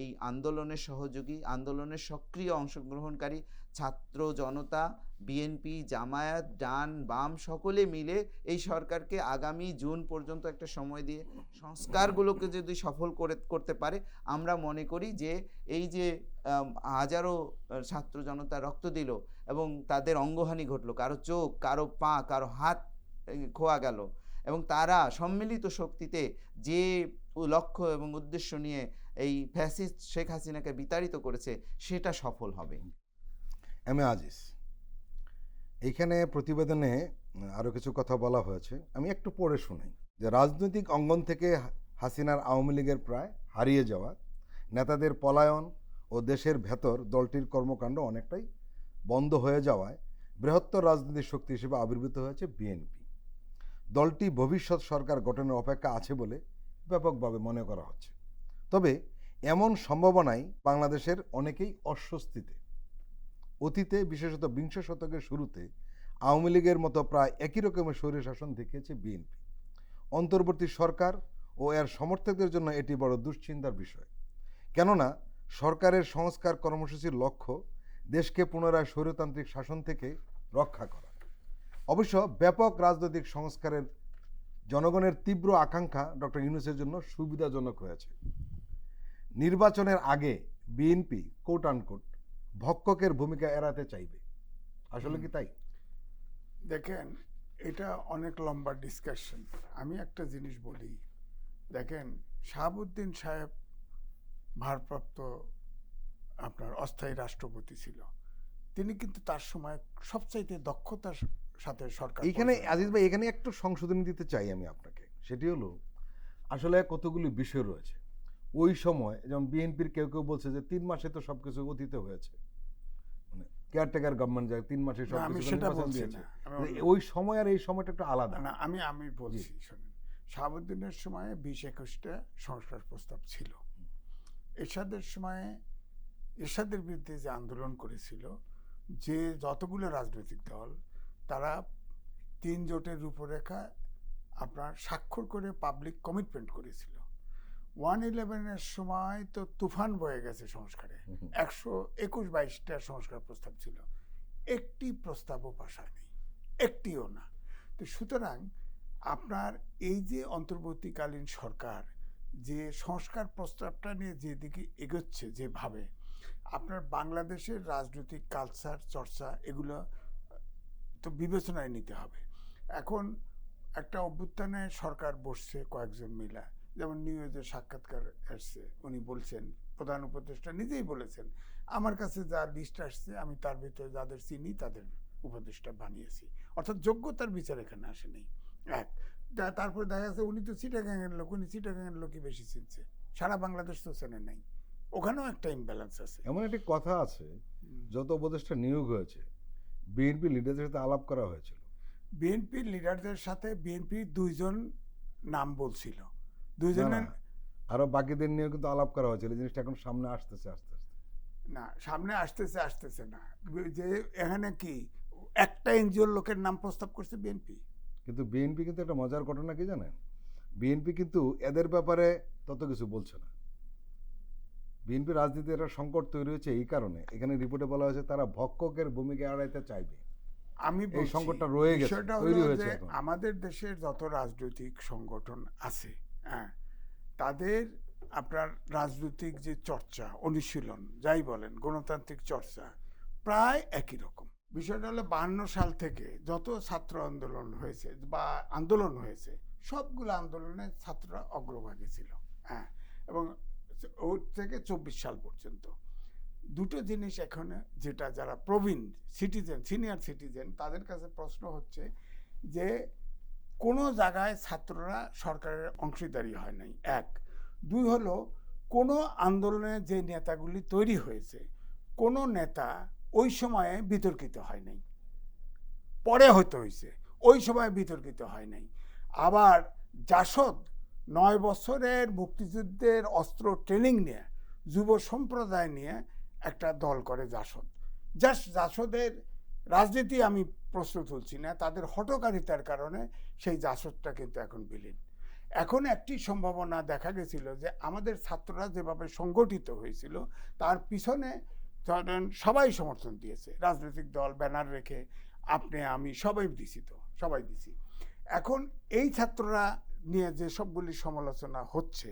এই আন্দোলনের সহযোগী, আন্দোলনের সক্রিয় অংশগ্রহণকারী ছাত্র জনতা, বিএনপি, জামায়াত, ডান বাম সকলে মিলে এই সরকারকে আগামী জুন পর্যন্ত একটা সময় দিয়ে সংস্কারগুলোকে যদি সফল করতে পারে, আমরা মনে করি যে এই যে হাজারো ছাত্র জনতা রক্ত দিল এবং তাদের অঙ্গহানি ঘটলো, কারো চোখ, কারো পা, কারো হাত খোয়া গেল, এবং তারা সম্মিলিত শক্তিতে যে লক্ষ্য এবং উদ্দেশ্য নিয়ে এই ফ্যাসিস্ট শেখ হাসিনাকে বিতাড়িত করেছে, সেটা সফল হবে। আজিজ, এইখানে প্রতিবেদনে আরও কিছু কথা বলা হয়েছে, আমি একটু পড়ে শোনাই। যে রাজনৈতিক অঙ্গন থেকে হাসিনার আওয়ামী লীগের প্রায় হারিয়ে যাওয়া, নেতাদের পলায়ন ও দেশের ভেতর দলটির কর্মকাণ্ড অনেকটাই বন্ধ হয়ে যাওয়ায় বৃহত্তর রাজনৈতিক শক্তি হিসেবে আবির্ভূত হয়েছে বিএনপি। দলটি ভবিষ্যৎ সরকার গঠনের অপেক্ষা আছে বলে ব্যাপকভাবে মনে করা হচ্ছে। তবে এমন সম্ভাবনায় বাংলাদেশের অনেকেই অস্বস্তিতে। অতীতে, বিশেষত বিংশ শতকের শুরুতে আওয়ামী লীগের মতো প্রায় একই রকমের স্বৈরশাসন দেখিয়েছে বিএনপি। অন্তর্বর্তী সরকার ও এর সমর্থকদের জন্য এটি বড় দুশ্চিন্তার বিষয়। কেননা সরকারের সংস্কার কর্মসূচির লক্ষ্য দেশকে পুনরায় স্বৈরতান্ত্রিক শাসন থেকে রক্ষা করা। অবশ্য ব্যাপক রাজনৈতিক সংস্কারের জনগণের তীব্র আকাঙ্ক্ষা ডক্টর ইউনূসের জন্য সুবিধাজনক হয়েছে। নির্বাচনের আগে বিএনপি কোট আনকোট ভক্ষকের ভূমিকা এড়াতে চাইবে, আসলে কি তাই? দেখেন, এটা অনেক লম্বা ডিসকাশন। আমি একটা জিনিস বলি, দেখেন শাহাবুদ্দিন সাহেব ভারপ্রাপ্ত আপনার অস্থায়ী রাষ্ট্রপতি ছিল, তিনি কিন্তু তার সময় সবচাইতে দক্ষতার সাথে সরকার। এইখানে আজিজ ভাই, এখানে একটু সংশোধনী দিতে চাই আমি আপনাকে। সেটি হলো, আসলে কতগুলি বিষয় রয়েছে। ওই সময় যেমন বিএনপির কেউ কেউ বলছে যে 3 মাসে তো সবকিছু অতীত হয়েছে, মানে কেয়ারটেকার গভর্নমেন্ট যায় 3 মাসে সবকিছু নির্বাচন দিয়েছে। ওই সময় আর এই সময়টা একটু আলাদা না। আমি বলছি, শোনেন, শাহাবুদ্দিনের সময়ে 20-21টা সংস্কার প্রস্তাব ছিল। এরশাদের সময়ে এরশাদের বিরুদ্ধে যে আন্দোলন করেছিল যে যতগুলো রাজনৈতিক দল, তারা 3 জোটের রূপরেখা আপনার স্বাক্ষর করে পাবলিক কমিটমেন্ট করেছিল। 1/11-এর সময় তো তুফান বয়ে গেছে সংস্কারে, 121-22টা সংস্কার প্রস্তাব ছিল, একটি প্রস্তাবও পাস হয়নি, একটিও না। তো সুতরাং আপনার এই যে অন্তর্বর্তীকালীন সরকার যে সংস্কার প্রস্তাবটা নিয়ে যেদিকে এগোচ্ছে, যেভাবে আপনার বাংলাদেশের রাজনৈতিক কালচার চর্চা এগুলো তো বিবেচনায় নিতে হবে। এখন একটা অভ্যুত্থানে সরকার বসছে কয়েকজন মিলা, যেমন নিউজে সাক্ষাৎকার আসছে, উনি বলছেন, প্রধান উপদেষ্টা নিজেই বলেছেন, আমার কাছে যা লিস্ট আসছে আমি তার ভিতরে যাদের চিনি তাদের উপদেষ্টা বানিয়েছি, অর্থাৎ যোগ্যতার বিচার এখানে আসেনি। এক, তারপরে দেখা যাচ্ছে উনি তো চিটাগাংয়ের লোক, উনি চিটাগাংয়ের লোকই বেশি চিনছে, সারা বাংলাদেশ তো চেনে নাই, ওখানেও একটা ইমব্যালেন্স আছে। এমন একটি কথা আছে, যত উপদেষ্টা নিয়োগ হয়েছে বিএনপি লিডারদের সাথে আলাপ করা হয়েছিল। বিএনপির লিডারদের সাথে বিএনপির 2জন নাম বলছিল, না, 2জনের না, আরো বাকিদের নিয়েও কিন্তু আলাপ করা হয়েছিল। এই জিনিসটা এখন সামনে আসতেছে আস্তে আস্তে। না, সামনে আসতেছে না, যে এখানে কি একটা এনজিওর লোকের নাম প্রস্তাব করছে বিএনপি। কিন্তু বিএনপি কিন্তু একটা মজার ঘটনা কি জানেন, বিএনপি কিন্তু এদের ব্যাপারে তত কিছু বলছে না। বিএনপি রাজনীতির একটা সংকট তৈরি হয়েছে এই কারণে, এখানে রিপোর্টে বলা হয়েছে তারা ভক্ষকের ভূমিকা এড়াইতে চাইবে। আমি এই বলছি, সংকটটা রয়ে গেছে, বিষয়টা তৈরি হলো হয়েছে যে এখন। আমাদের দেশের যত রাজনৈতিক সংগঠন আছে, হ্যাঁ, তাদের আপনার রাজনৈতিক যে চর্চা, অনুশীলন যাই বলেন, গণতান্ত্রিক চর্চা প্রায় একই রকম। বিষয়টা হলো 52 সাল থেকে যত ছাত্র আন্দোলন হয়েছে বা আন্দোলন হয়েছে, সবগুলো আন্দোলনে ছাত্ররা অগ্রভাগে ছিল, হ্যাঁ, এবং ওর থেকে 24 সাল পর্যন্ত দুটো জিনিস এখন যেটা যারা প্রবীণ সিটিজেন, সিনিয়র সিটিজেন, তাদের কাছে প্রশ্ন হচ্ছে যে কোনো জায়গায় ছাত্ররা সরকারের অংশীদারি হয় নাই, এক। দুই হলো কোনো আন্দোলনে যে নেতাগুলি তৈরি হয়েছে, কোনো নেতা ওই সময়ে বিতর্কিত হয় নাই, পরে হয়তো হয়েছে, ওই সময় বিতর্কিত হয় নাই। আবার জাসদ 9 বছরের মুক্তিযুদ্ধের অস্ত্র ট্রেনিং নিয়ে, যুব সম্প্রদায় নিয়ে একটা দল করে জাসদ। জাসদের রাজনীতি আমি প্রশ্ন তুলছি না, তাদের হঠকারিতার কারণে সেই জাসদটা কিন্তু এখন বিলীন। এখন একটি সম্ভাবনা দেখা গেছিল যে আমাদের ছাত্ররা যেভাবে সংগঠিত হয়েছিল তার পিছনে ধরেন সবাই সমর্থন দিয়েছে, রাজনৈতিক দল ব্যানার রেখে, আপনি আমি সবাই দিছি, তো সবাই দিছি। এখন এই ছাত্ররা নিয়ে যে সবগুলি সমালোচনা হচ্ছে,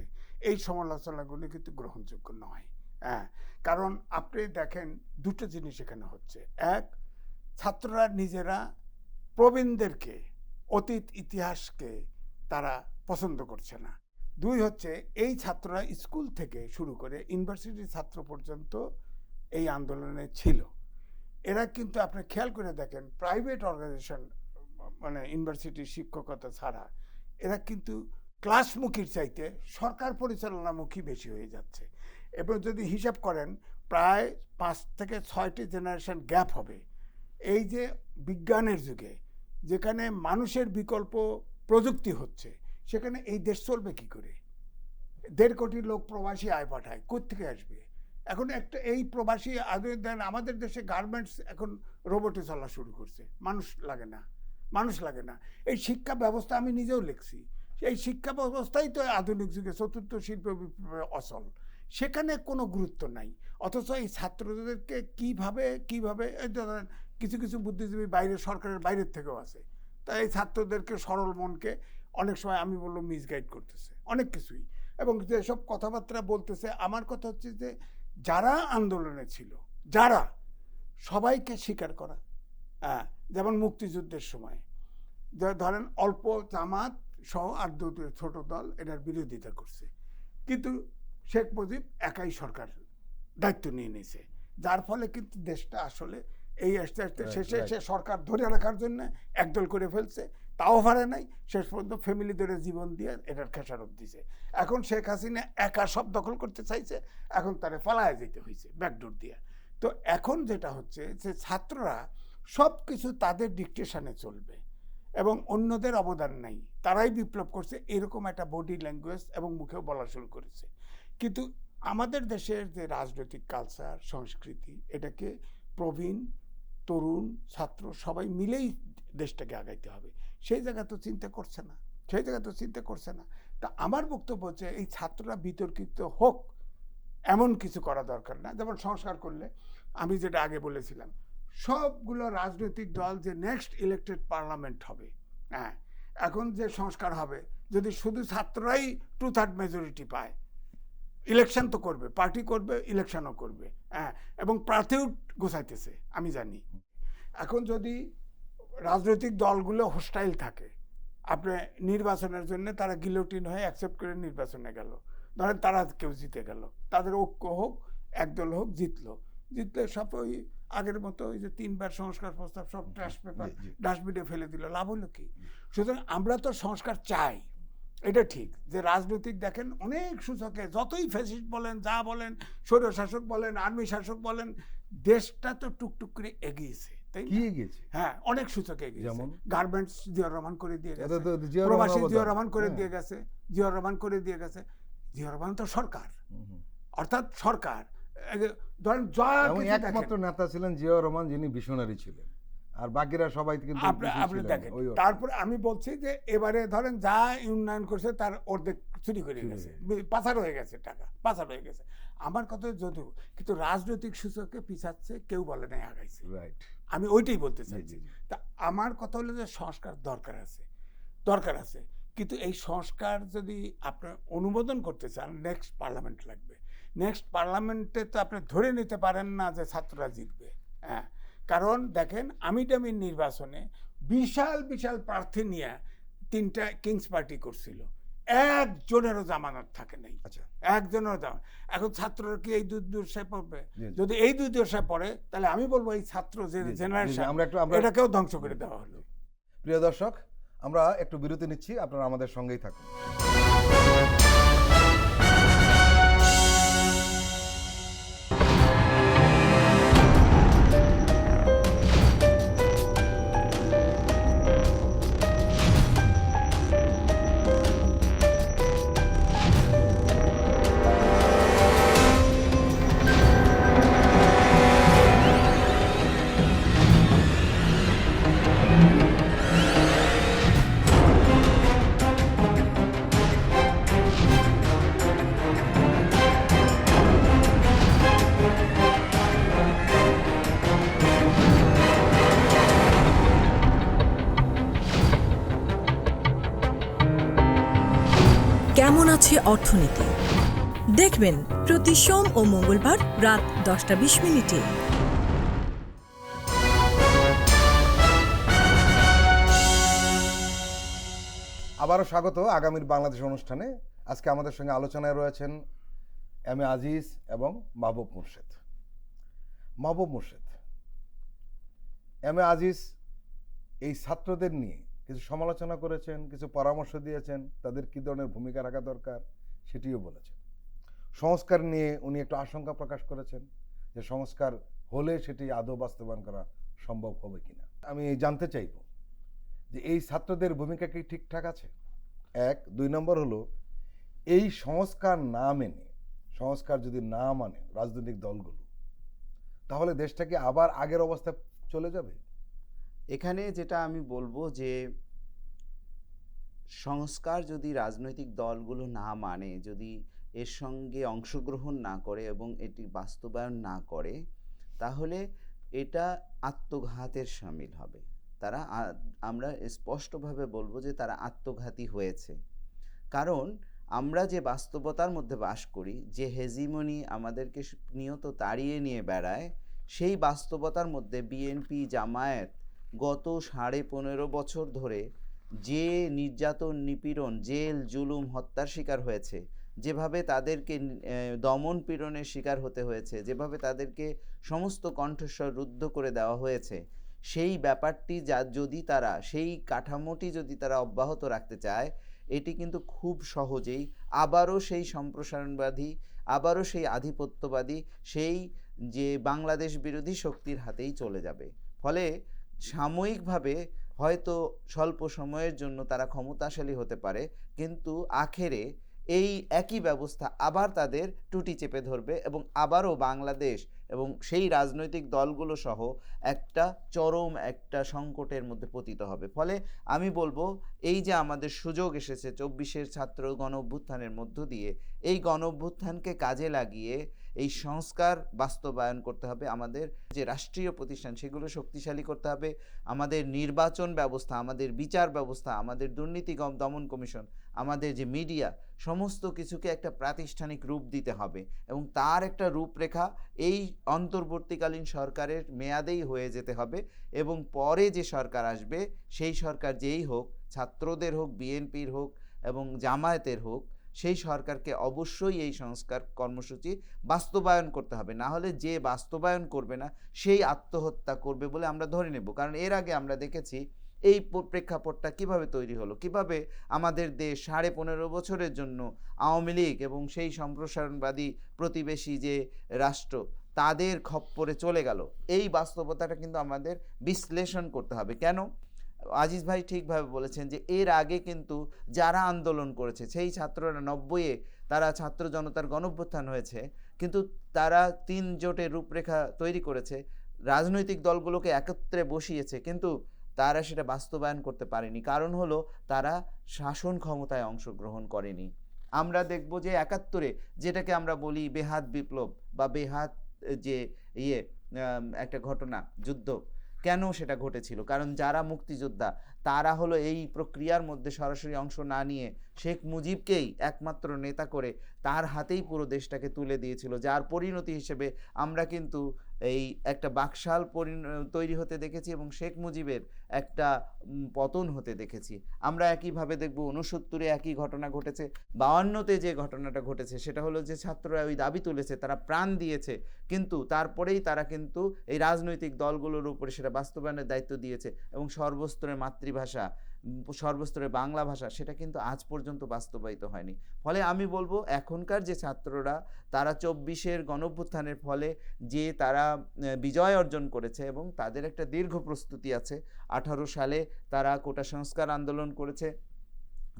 এই সমালোচনাগুলি কিন্তু গ্রহণযোগ্য নয়, হ্যাঁ। কারণ আপনি দেখেন দুটো জিনিস এখানে হচ্ছে, এক, ছাত্ররা নিজেরা প্রবীণদেরকে, অতীত ইতিহাসকে তারা পছন্দ করছে না। দুই হচ্ছে এই ছাত্ররা স্কুল থেকে শুরু করে ইউনিভার্সিটির ছাত্র পর্যন্ত এই আন্দোলনে ছিল। এরা কিন্তু আপনি খেয়াল করে দেখেন, প্রাইভেট অর্গানাইজেশন মানে ইউনিভার্সিটির শিক্ষকতা ছাড়া এরা কিন্তু ক্লাসমুখীর চাইতে সরকার পরিচালনামুখী বেশি হয়ে যাচ্ছে। এবং যদি হিসাব করেন প্রায় 5 থেকে 6টি জেনারেশন গ্যাপ হবে এই যে বিজ্ঞানের যুগে, যেখানে মানুষের বিকল্প প্রযুক্তি হচ্ছে, সেখানে এই দেশ চলবে কি করে? 1.5 কোটি লোক প্রবাসী আয় পাঠায়, কোত্থেকে আসবে? এখন একটা এই প্রবাসী দেন, আমাদের দেশে গার্মেন্টস এখন রোবটে চলা শুরু করছে, মানুষ লাগে না। এই শিক্ষা ব্যবস্থা আমি নিজেও লিখছি, এই শিক্ষা ব্যবস্থাই তো আধুনিক যুগে 4র্থ শিল্প বিপ্লবে অচল, সেখানে কোনো গুরুত্ব নাই। অথচ এই ছাত্রদেরকে কিভাবে এই ধরেন কিছু কিছু বুদ্ধিজীবী বাইরে, সরকারের বাইরের থেকেও আছে, তাই এই ছাত্রদেরকে সরল মনকে অনেক সময় আমি বলবো মিসগাইড করতেছে অনেক কিছুই, এবং যেসব কথাবার্তা বলতেছে। আমার কথা হচ্ছে যে যারা আন্দোলনে ছিল, যারা সবাইকে স্বীকার করা, যেমন মুক্তিযুদ্ধের সময় ধরেন অল্প জামাত সহ আর দুটো ছোট দল এটার বিরোধিতা করছে, কিন্তু শেখ মুজিব একাই সরকার দায়িত্ব নিয়ে নিয়েছে, যার ফলে কিন্তু দেশটা আসলে এই আস্তে আস্তে শেষে সে সরকার ধরে রাখার জন্য একদল করে ফেলছে, তাও পারে নাই, শেষ পর্যন্ত ফ্যামিলি ধরে জীবন দিয়ে এটার খেসারত দিছে। এখন শেখ হাসিনা একা সব দখল করতে চাইছে, এখন তারে পালায় যেতে হয়েছে ব্যাকডোর দিয়ে। তো এখন যেটা হচ্ছে যে ছাত্ররা সব কিছু তাদের ডিকটেশনে চলবে এবং অন্যদের অবদান নাই, তারাই বিপ্লব করছে, এরকম একটা বডি ল্যাঙ্গুয়েজ এবং মুখেও বলা শুরু করেছে। কিন্তু আমাদের দেশের যে রাজনৈতিক কালচার, সংস্কৃতি, এটাকে প্রবীণ, তরুণ, ছাত্র সবাই মিলেই দেশটাকে আগাইতে হবে, সেই জায়গা তো চিন্তা করছে না। সেই জায়গায় তো চিন্তা করছে না। তা আমার বক্তব্য হচ্ছে এই ছাত্ররা বিতর্কিত হোক এমন কিছু করা দরকার না। যেমন সংস্কার করলে আমি যেটা আগে বলেছিলাম, সবগুলো রাজনৈতিক দল যে নেক্সট ইলেক্টেড পার্লামেন্ট হবে, হ্যাঁ, এখন যে সংস্কার হবে, যদি শুধু ছাত্ররাই 2/3 মেজরিটি পায়, ইলেকশন তো করবে, পার্টি করবে, ইলেকশনও করবে, হ্যাঁ, এবং প্রার্থীও গোছাইতেছে আমি জানি। এখন যদি রাজনৈতিক দলগুলো হোস্টাইল থাকে, আপনি নির্বাচনের জন্য তারা গিলোটিন হয়ে অ্যাকসেপ্ট করে নির্বাচনে গেল, ধরেন তারা কেউ জিতে গেল, তাদের ঐক্য হোক, একদল হোক, জিতলে সব ওই আগের মতো ওই যে 3বার সংস্কার প্রস্তাব সব ট্রাশ পেপার ডাস্টবিনে ফেলে দিল, লাভ হলো কি? সুতরাং আমরা তো সংস্কার চাই, এটা ঠিক যে রাজনৈতিক দেখেন অনেক সূচকে, যতই ফ্যাসিস্ট বলেন, যা বলেন, স্বৈরশাসক বলেন, আর্মি শাসক বলেন, দেশটা তো টুকটুক করে এগিয়েছে, তাই কি না? এগিয়েছে? হ্যাঁ, অনেক সূচকে এগিয়েছে। যেমন গার্মেন্টস জিয়া রহমান করে দিয়ে এটা গেছে, তো জিয়াউর প্রবাসী রহমান জিয়া অবদান। রহমান করে হ্যাঁ। দিয়ে গেছে, জিয়া রহমান করে দিয়ে গেছে। জিয়া রহমান তো সরকার, হুম। অর্থাৎ সরকার ধরেন যা এবং কিছু একমাত্র দেখেন, নেতা ছিলেন জিয়াউর রহমান, যিনি ভিশনারি ছিলেন, আর বাকিরা সবাই কিন্তু আপনি দেখেন। তারপরে আমি বলছি যে এবারে ধরেন যা উন্নয়ন করছে তার অর্ধেক চুরি করে গেছে, পাচার হয়ে গেছে, টাকা পাচার হয়ে গেছে। আমার কথা যদিও, কিন্তু রাজনৈতিক সূচকে পিছাচ্ছে, কেউ বলে নাই আগাইছে। রাইট। আমি ওইটাই বলতে চাইছি। তা আমার কথা হলো যে সংস্কার দরকার আছে, কিন্তু এই সংস্কার যদি আপনি অনুমোদন করতে চান, নেক্সট পার্লামেন্ট লাগবে। নেক্সট পার্লামেন্টে তো আপনি ধরে নিতে পারেন না যে ছাত্ররা জিতবে, হ্যাঁ, কারণ দেখেন আমিটামির নির্বাচনে বিশাল বিশাল প্রার্থী নিয়ে 3টা কিংস পার্টি করছিল, একজনেরও জামানত থাকে নাই, আচ্ছা, একজনেরও জামানত। এখন ছাত্ররা কি এই দুর্দশায় পড়বে? জি। যদি এই দুর্দশায় পড়ে, তাহলে আমি বলবো এই ছাত্র যে জি, জি, জেনারেশন, আমরা এটাকেও ধ্বংস করে দেওয়া হলো। প্রিয় দর্শক, আমরা একটু বিরতি নিচ্ছি, আপনারা আমাদের সঙ্গেই থাকুন। কেমন আছে অর্থনীতি দেখবেন প্রতি সোম ও মঙ্গলবার রাত 10:20 আবারও স্বাগত আগামীর বাংলাদেশ অনুষ্ঠানে। আজকে আমাদের সঙ্গে আলোচনায় রয়েছেন এম এ আজিজ এবং মাহবুব মুর্শেদ। এম এ আজিজ এই ছাত্রদের নিয়ে কিছু সমালোচনা করেছেন, কিছু পরামর্শ দিয়েছেন, তাদের কী ধরনের ভূমিকা রাখা দরকার সেটিও বলেছেন। সংস্কার নিয়ে উনি একটু আশঙ্কা প্রকাশ করেছেন যে সংস্কার হলে সেটি আদৌ বাস্তবায়ন করা সম্ভব হবে কিনা। আমি জানতে চাইব যে এই ছাত্রদের ভূমিকা কি ঠিকঠাক আছে? 1, 2 নম্বর হলো, এই সংস্কার যদি না মানে রাজনৈতিক দলগুলো, তাহলে দেশটা কি আবার আগের অবস্থায় চলে যাবে? এখানে যেটা আমি বলবো যে সংস্কার যদি রাজনৈতিক দলগুলো না মানে, যদি এর সঙ্গে অংশগ্রহণ না করে এবং এটি বাস্তবায়ন না করে, তাহলে এটা আত্মঘাতের শামিল হবে। আমরা স্পষ্টভাবে বলবো যে তারা আত্মঘাতী হয়েছে। কারণ আমরা যে বাস্তবতার মধ্যে বাস করি, যে হেজিমনি আমাদেরকে নিয়ত তাড়িয়ে নিয়ে বেড়ায়, সেই বাস্তবতার মধ্যে বিএনপি, জামায়াত গত 15.5 বছর ধরে যে নির্যাতন, নিপীড়ন, জেল, জুলুম, হত্যার শিকার হয়েছে, যেভাবে তাদেরকে দমন পীড়নের শিকার হতে হয়েছে, যেভাবে তাদেরকে সমস্ত কণ্ঠস্বর রুদ্ধ করে দেওয়া হয়েছে, সেই ব্যাপারটি যদি তারা, সেই কাঠামোটি যদি তারা অব্যাহত রাখতে চায়, এটি কিন্তু খুব সহজেই আবারও সেই সম্প্রসারণবাদী, আবারও সেই আধিপত্যবাদী, সেই যে বাংলাদেশ বিরোধী শক্তির হাতেই চলে যাবে। ফলে সাময়িকভাবে হয়তো স্বল্প সময়ের জন্য তারা ক্ষমতাশালী হতে পারে, কিন্তু আখেরে এই একই ব্যবস্থা আবার তাদের টুটি চেপে ধরবে এবং আবারও বাংলাদেশ এবং সেই রাজনৈতিক দলগুলো সহ একটা চরম একটা সংকটের মধ্যে পতিত হবে। ফলে আমি বলবো এই যে আমাদের সুযোগ এসেছে 24-এর ছাত্র গণ অভ্যুত্থানের মধ্য দিয়ে, এই গণ অভ্যুত্থানকে কাজে লাগিয়ে এই সংস্কার বাস্তবায়ন করতে হবে। আমাদের যে রাষ্ট্রীয় প্রতিষ্ঠান সেগুলো শক্তিশালী করতে হবে, আমাদের নির্বাচন ব্যবস্থা, আমাদের বিচার ব্যবস্থা, আমাদের দুর্নীতি দমন কমিশন, আমাদের যে মিডিয়া, সমস্ত কিছুকে একটা প্রাতিষ্ঠানিক রূপ দিতে হবে এবং তার একটা রূপরেখা এই অন্তর্বর্তীকালীন সরকারের মেয়াদেই হয়ে যেতে হবে এবং পরে যে সরকার আসবে সেই সরকার যেই হোক, ছাত্রদের হোক, বিএনপির হোক এবং জামায়াতের হোক, সেই সরকারকে অবশ্যই এই সংস্কার কর্মসূচি বাস্তবায়ন করতে হবে। না হলে যে বাস্তবায়ন করবে না সেই আত্মহত্যা করবে বলে আমরা ধরে নেব। কারণ এর আগে আমরা দেখেছি এই প্রেক্ষাপটটা কিভাবে তৈরি হলো, কিভাবে আমাদের দেশ 15.5 বছরের জন্য আওয়ামী লীগ এবং সেই সম্প্রসারণবাদী প্রতিবেশী যে রাষ্ট্র তাদের খপ্পরে চলে গেল। এই বাস্তবতাটা কিন্তু আমাদের বিশ্লেষণ করতে হবে। কেন? আজিজ ভাই ঠিকভাবে বলেছেন যে এর আগে কিন্তু যারা আন্দোলন করেছে সেই ছাত্ররা 90-এ তারা ছাত্র জনতার গণঅভ্যুত্থান হয়েছে, কিন্তু তারা 3 জোটের রূপরেখা তৈরি করেছে, রাজনৈতিক দলগুলোকে একত্রে বসিয়েছে, কিন্তু তারা সেটা বাস্তবায়ন করতে পারেনি। কারণ হলো তারা শাসন ক্ষমতায় অংশগ্রহণ করেনি। আমরা দেখব যে 71-এ যেটাকে আমরা বলি বেহাত বিপ্লব বা বেহাত যে একটা ঘটনা, যুদ্ধ, কেন সেটা ঘটেছিল? কারণ যারা মুক্তিযোদ্ধা তারা হলো এই প্রক্রিয়ার মধ্যে সরাসরি অংশ না নিয়ে শেখ মুজিবকেই একমাত্র নেতা করে তার হাতেই পুরো দেশটাকে তুলে দিয়েছিল, যার পরিণতি হিসেবে আমরা কিন্তু এই একটা বাকশাল তৈরি হতে দেখেছি এবং শেখ মুজিবের একটা পতন হতে দেখেছি। আমরা একইভাবে দেখব 69-এ একই ঘটনা ঘটেছে, 52-তে যে ঘটনাটা ঘটেছে সেটা হলো যে ছাত্ররা ওই দাবি তুলেছে, তারা প্রাণ দিয়েছে, কিন্তু তারপরেই তারা কিন্তু এই রাজনৈতিক দলগুলোর উপরে সেটা বাস্তবায়নের দায়িত্ব দিয়েছে এবং সর্বস্তরের মাতৃভাষা, সর্বস্তরের বাংলা ভাষা সেটা কিন্তু আজ পর্যন্ত বাস্তবায়িত হয়নি। ফলে আমি বলবো এখনকার যে ছাত্ররা তারা 24-এর গণঅভ্যুত্থানের ফলে যে তারা বিজয় অর্জন করেছে এবং তাদের একটা দীর্ঘ প্রস্তুতি আছে। 18 সালে তারা কোটা সংস্কার আন্দোলন করেছে,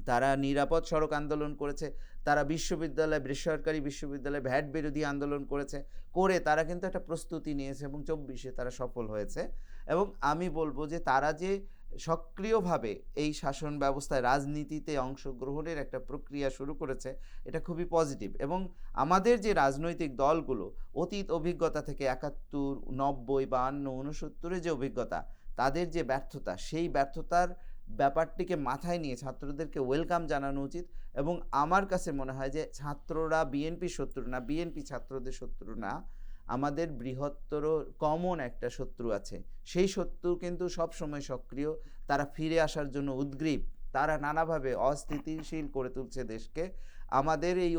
তারা নিরাপদ সড়ক আন্দোলন করেছে, তারা বিশ্ববিদ্যালয়, বেসরকারি বিশ্ববিদ্যালয় ভ্যাট বিরোধী আন্দোলন করেছে, করে তারা কিন্তু একটা প্রস্তুতি নিয়েছে এবং 24-এ তারা সফল হয়েছে। এবং আমি বলবো যে তারা যে সক্রিয়ভাবে এই শাসন ব্যবস্থায় রাজনীতিতে অংশগ্রহণের একটা প্রক্রিয়া শুরু করেছে এটা খুবই পজিটিভ। এবং আমাদের যে রাজনৈতিক দলগুলো অতীত অভিজ্ঞতা থেকে 71, 90, 52, 69-এর যে অভিজ্ঞতা, তাদের যে ব্যর্থতা, সেই ব্যর্থতার ব্যাপারটিকে মাথায় নিয়ে ছাত্রদেরকে ওয়েলকাম জানানো উচিত। এবং আমার কাছে মনে হয় যে ছাত্ররা বিএনপি শত্রু না, বিএনপি ছাত্রদের শত্রু না, আমাদের বৃহত্তর কমন একটা শত্রু আছে। সেই শত্রু কিন্তু সবসময় সক্রিয়, তারা ফিরে আসার জন্য উদ্গ্রীব, তারা নানাভাবে অস্থিতিশীল করে তুলছে দেশকে। আমাদের এই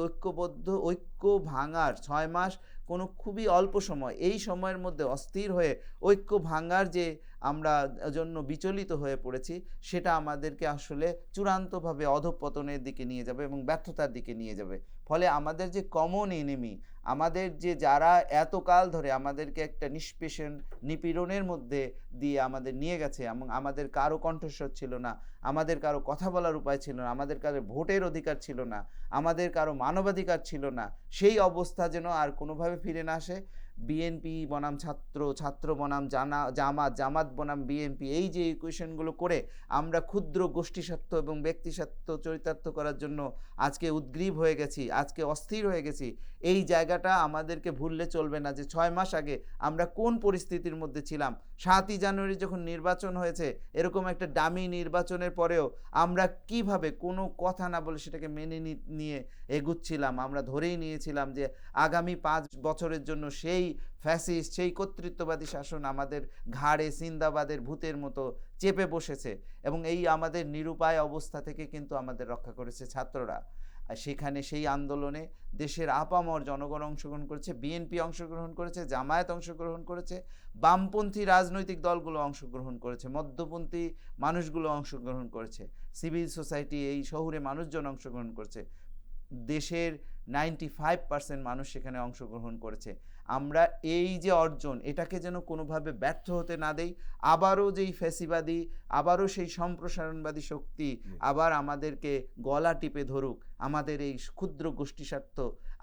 ঐক্য ভাঙার 6 মাস কোনো খুবই অল্প সময়, এই সময়ের মধ্যে অস্থির হয়ে ঐক্য ভাঙার যে আমরা জন্য বিচলিত হয়ে পড়েছি সেটা আমাদেরকে আসলে চূড়ান্তভাবে অধঃপতনের দিকে নিয়ে যাবে এবং ব্যর্থতার দিকে নিয়ে যাবে। ফলে আমাদের যে কমন এনিমি, আমাদের যে যারা এতকাল ধরে আমাদেরকে একটা নিপীড়নের মধ্যে দিয়ে আমাদের নিয়ে গেছে এবং আমাদের কারো কণ্ঠস্বর ছিল না, আমাদের কারো কথা বলার উপায় ছিল না, আমাদের কারো ভোটের অধিকার ছিল না, আমাদের কারো মানবাধিকার ছিল না, সেই অবস্থা যেন আর কোনোভাবে ফিরে না আসে। বিএনপি বনাম ছাত্র, ছাত্র বনাম জামাত, জামাত বনাম বিএনপি, এই যে ইকুয়েশনগুলো করে আমরা ক্ষুদ্র গোষ্ঠী স্বার্থ এবং ব্যক্তি স্বার্থ চরিতার্থ করার জন্য আজকে উদ্গ্রীব হয়ে গেছি, আজকে অস্থির হয়ে গেছি, এই জায়গাটা আমাদেরকে ভুললে চলবে না যে 6 মাস আগে আমরা কোন পরিস্থিতির মধ্যে ছিলাম। 7ই জানুয়ারি যখন নির্বাচন হয়েছে, এরকম একটা ডামি নির্বাচনের পরেও আমরা কিভাবে কোনো কথা না বলে সেটাকে মেনে নিয়ে এগুচ্ছিলাম। আমরা ধরেই নিয়েছিলাম যে আগামী 5 বছরের জন্য সেই ফ্যাসিস্ট, সেই কর্তৃত্ববাদী শাসন আমাদের ঘাড়ে সিন্দাবাদের ভূতের মতো চেপে বসেছে এবং এই আমাদের নিরুপায় অবস্থা থেকে কিন্তু আমাদের রক্ষা করেছে ছাত্ররা। আর সেখানে সেই আন্দোলনে দেশের আপামর জনগণ অংশগ্রহণ করেছে, বিএনপি অংশগ্রহণ করেছে, জামায়াত অংশগ্রহণ করেছে, বামপন্থী রাজনৈতিক দলগুলো অংশগ্রহণ করেছে, মধ্যপন্থী মানুষগুলো অংশগ্রহণ করেছে, সিভিল সোসাইটি, এই শহুরে মানুষজন অংশগ্রহণ করেছে, দেশের 95% মানুষ সেখানে অংশগ্রহণ করেছে। আমরা এই যে অর্জন, এটাকে যেন কোনোভাবে ব্যর্থ হতে না দেই। আবারও যেই ফ্যাসিবাদী, আবারও সেই সম্প্রসারণবাদী শক্তি আবার আমাদেরকে গলা টিপে ধরুক, আমাদের এই ক্ষুদ্র গোষ্ঠী স্বার্থ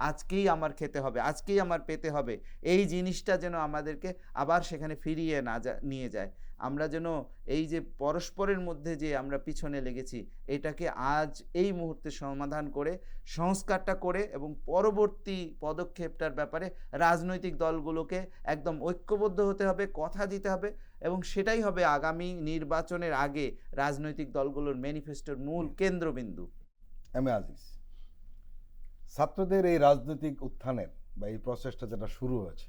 আজকেই আমার খেতে হবে, আজকেই আমার পেতে হবে, এই জিনিসটা যেন আমাদেরকে আবার সেখানে ফিরিয়ে নিয়ে যায়। আমরা যেন এই যে পরস্পরের মধ্যে যে আমরা পিছনে লেগেছি, এটাকে আজ এই মুহূর্তে সমাধান করে, সংস্কারটা করে, এবং পরবর্তী পদক্ষেপটার ব্যাপারে রাজনৈতিক দলগুলোকে একদম ঐক্যবদ্ধ হতে হবে, কথা দিতে হবে, এবং সেটাই হবে আগামী নির্বাচনের আগে রাজনৈতিক দলগুলোর ম্যানিফেস্টোর মূল কেন্দ্রবিন্দু। এম এ আজিজ, ছাত্রদের এই রাজনৈতিক উত্থানের বা এই প্রসেসটা যেটা শুরু হয়েছে,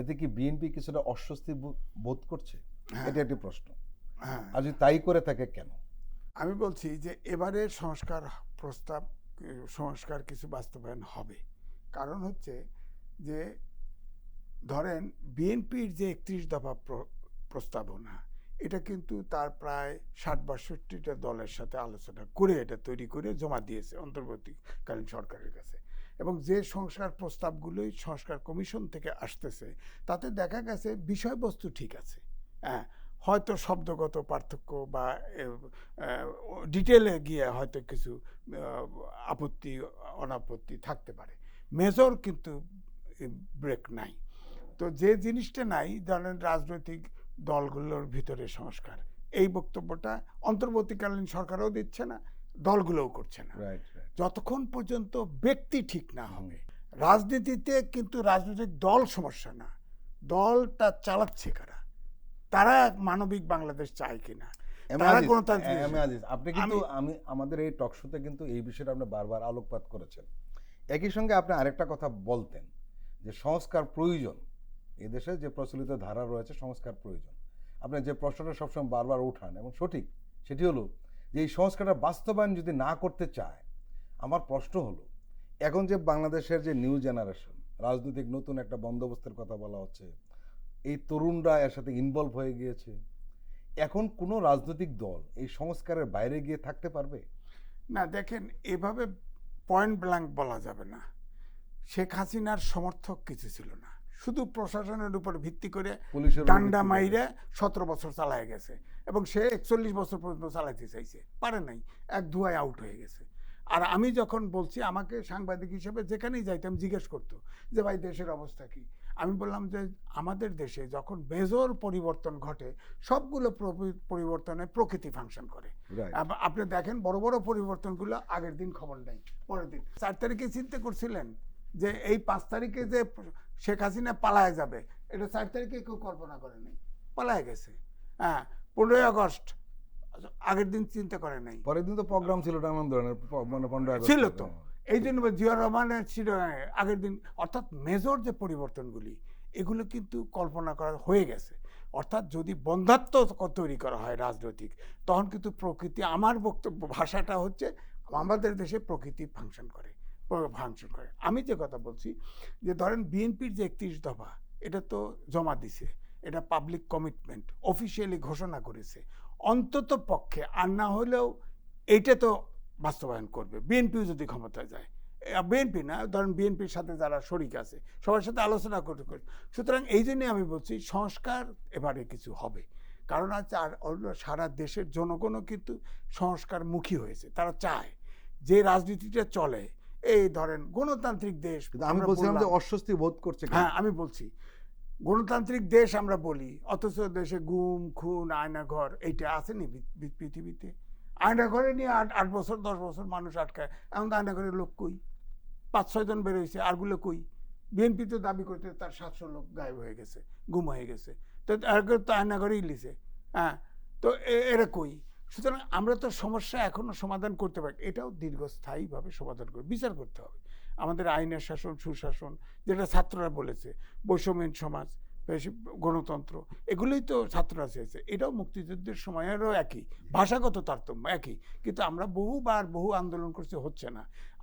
এতে কি বিএনপি কিছুটা অস্বস্তি বোধ করছে? এটা একটি প্রশ্ন। হ্যাঁ, আর যদি তাই করে থাকে কেন? আমি বলছি যে এবারে সংস্কার কিছু বাস্তবায়ন হবে। কারণ হচ্ছে যে ধরেন বিএনপির যে 31 দফা প্রস্তাবনা, এটা কিন্তু তার প্রায় 60-62টা দলের সাথে আলোচনা করে এটা তৈরি করে জমা দিয়েছে অন্তর্বর্তীকালীন সরকারের কাছে। এবং যে সংস্কার প্রস্তাবগুলোই সংস্কার কমিশন থেকে আসতেছে, তাতে দেখা গেছে বিষয়বস্তু ঠিক আছে। হ্যাঁ, হয়তো শব্দগত পার্থক্য বা ডিটেলে গিয়ে হয়তো কিছু আপত্তি অনাপত্তি থাকতে পারে, মেজর কিন্তু ব্রেক নাই। তো যে জিনিসটা নাই, ধরেন রাজনৈতিক দলগুলোর ভিতরে সংস্কার, এই বক্তব্যটা অন্তর্বর্তীকালীন সরকারও দিচ্ছে না, দলগুলোও করছে না। যতক্ষণ পর্যন্ত ব্যক্তি ঠিক না হবে। রাজনীতিতে কিন্তু রাজনৈতিক দল সমস্যা না, দলটা চালাচ্ছে কারা, তারা মানবিক বাংলাদেশ চায় কিনা, তারা গণতান্ত্রিক। আপনি কিন্তু আমাদের এই টক শোতে কিন্তু এই বিষয়টা আপনি বারবার আলোকপাত করেছেন। একই সঙ্গে আপনি আরেকটা কথা বলতেন যে সংস্কার প্রয়োজন, এদেশে যে প্রচলিত ধারা রয়েছে সংস্কার প্রয়োজন। আপনি যে প্রশ্নটা সবসময় বারবার উঠান এবং সঠিক, সেটি হলো যে এই সংস্কারটা বাস্তবায়ন যদি না করতে চায়, আমার প্রশ্ন হলো এখন যে বাংলাদেশের যে নিউ জেনারেশন, রাজনৈতিক নতুন একটা বন্দোবস্তের কথা বলা হচ্ছে, এই তরুণরা এর সাথে ইনভলভ হয়ে গিয়েছে, এখন কোনো রাজনৈতিক দল এই সংস্কারের বাইরে গিয়ে থাকতে পারবে না। দেখেন, এভাবে পয়েন্ট ব্ল্যাঙ্ক বলা যাবে না। শেখ হাসিনার সমর্থক কিছু ছিল না, শুধু প্রশাসনের উপর ভিত্তি করে ডান্ডা মাইরে 17 বছর চালায় গেছে, এবং সে 41 বছর পর্যন্ত চালাইতে চাইছে, পারে নাই, এক ধুয়ায় আউট হয়ে গেছে। আর আমি যখন বলছি, আমাকে সাংবাদিক হিসেবে যেখানেই যাইতাম জিজ্ঞেস করতো যে ভাই দেশের অবস্থা কি। আমি বললাম যে আমাদের দেশে যখন মেজর পরিবর্তন ঘটে, সবগুলো পরিবর্তনে প্রকৃতি ফাংশন করে। আপনি দেখেন বড় বড় পরিবর্তনগুলো আগের দিন খবর নেই, পরের দিন। 4 তারিখে চিন্তা করছিলেন যে এই 5 তারিখে যে শেখ হাসিনা পালায় যাবে, এটা 4 তারিখে কেউ কল্পনা করে নাই, পালায় গেছে। হ্যাঁ, 15ই আগস্ট আগের দিন চিন্তা করে নাই, পরের দিন তো প্রোগ্রাম ছিল নানান ধরনের, মানে 15 আগস্ট ছিল তো। এই জন্য জিয়া রহমানের ছিল আগের দিন। অর্থাৎ মেজর যে পরিবর্তনগুলি, এগুলো কিন্তু কল্পনা করা হয়ে গেছে। অর্থাৎ যদি বন্ধাত্ম তৈরি করা হয় রাজনৈতিক, তখন কিন্তু প্রকৃতি, আমার বক্তব্য ভাষাটা হচ্ছে আমাদের দেশে প্রকৃতি ফাংশন করে। আমি যে কথা বলছি যে ধরেন বিএনপির যে 31 দফা, এটা তো জমা দিছে, এটা পাবলিক কমিটমেন্ট, অফিসিয়ালি ঘোষণা করেছে। অন্তত পক্ষে আর না হলেও এইটা তো বাস্তবায়ন করবে বিএনপিও যদি ক্ষমতায় যায়। বিএনপি না, ধরেন বিএনপির সাথে যারা শরিক আছে সবার সাথে আলোচনা করতে করে। সুতরাং এই জন্যই আমি বলছি সংস্কার এবারে কিছু হবে। কারণ আছে আর সারা দেশের জনগণও কিন্তু সংস্কারমুখী হয়েছে, তারা চায় যে রাজনীতিটা চলে। এই ধরেন গণতান্ত্রিক দেশ, আমি বলছিলাম যে অস্বস্তি বোধ করছে। হ্যাঁ, আমি বলছি গণতান্ত্রিক দেশ আমরা বলি, অথচ দেশে গুম খুন আয়নাঘর এইটা আসেনি পৃথিবীতে। আয়নাঘরে নিয়ে 8 বছর 10 বছর মানুষ আটকায়, এখন তো আয়নাঘরের লোক কই, 5-6 জন বেরোইছে, আরগুলো কই। বিএনপি তো দাবি করতে তার 700 লোক গায়েব হয়ে গেছে, গুম হয়ে গেছে, তো আয়নাঘরেই লিছে। হ্যাঁ, তো এরা কই? সুতরাং আমরা তো সমস্যা এখনো সমাধান করতে পারি, এটাও দীর্ঘস্থায়ীভাবে সমাধান করে বিচার করতে হবে। আমাদের আইনের শাসন, সুশাসন, যেটা ছাত্ররা বলেছে, বৈষম্যহীন সমাজ, গণতন্ত্র, এগুলোই তো ছাত্ররা চেয়েছে। এটাও মুক্তিযুদ্ধের সময়েরও একই, ভাষাগত তারতম্য একই, কিন্তু আমরা বহু আন্দোলন করছি, হচ্ছে না।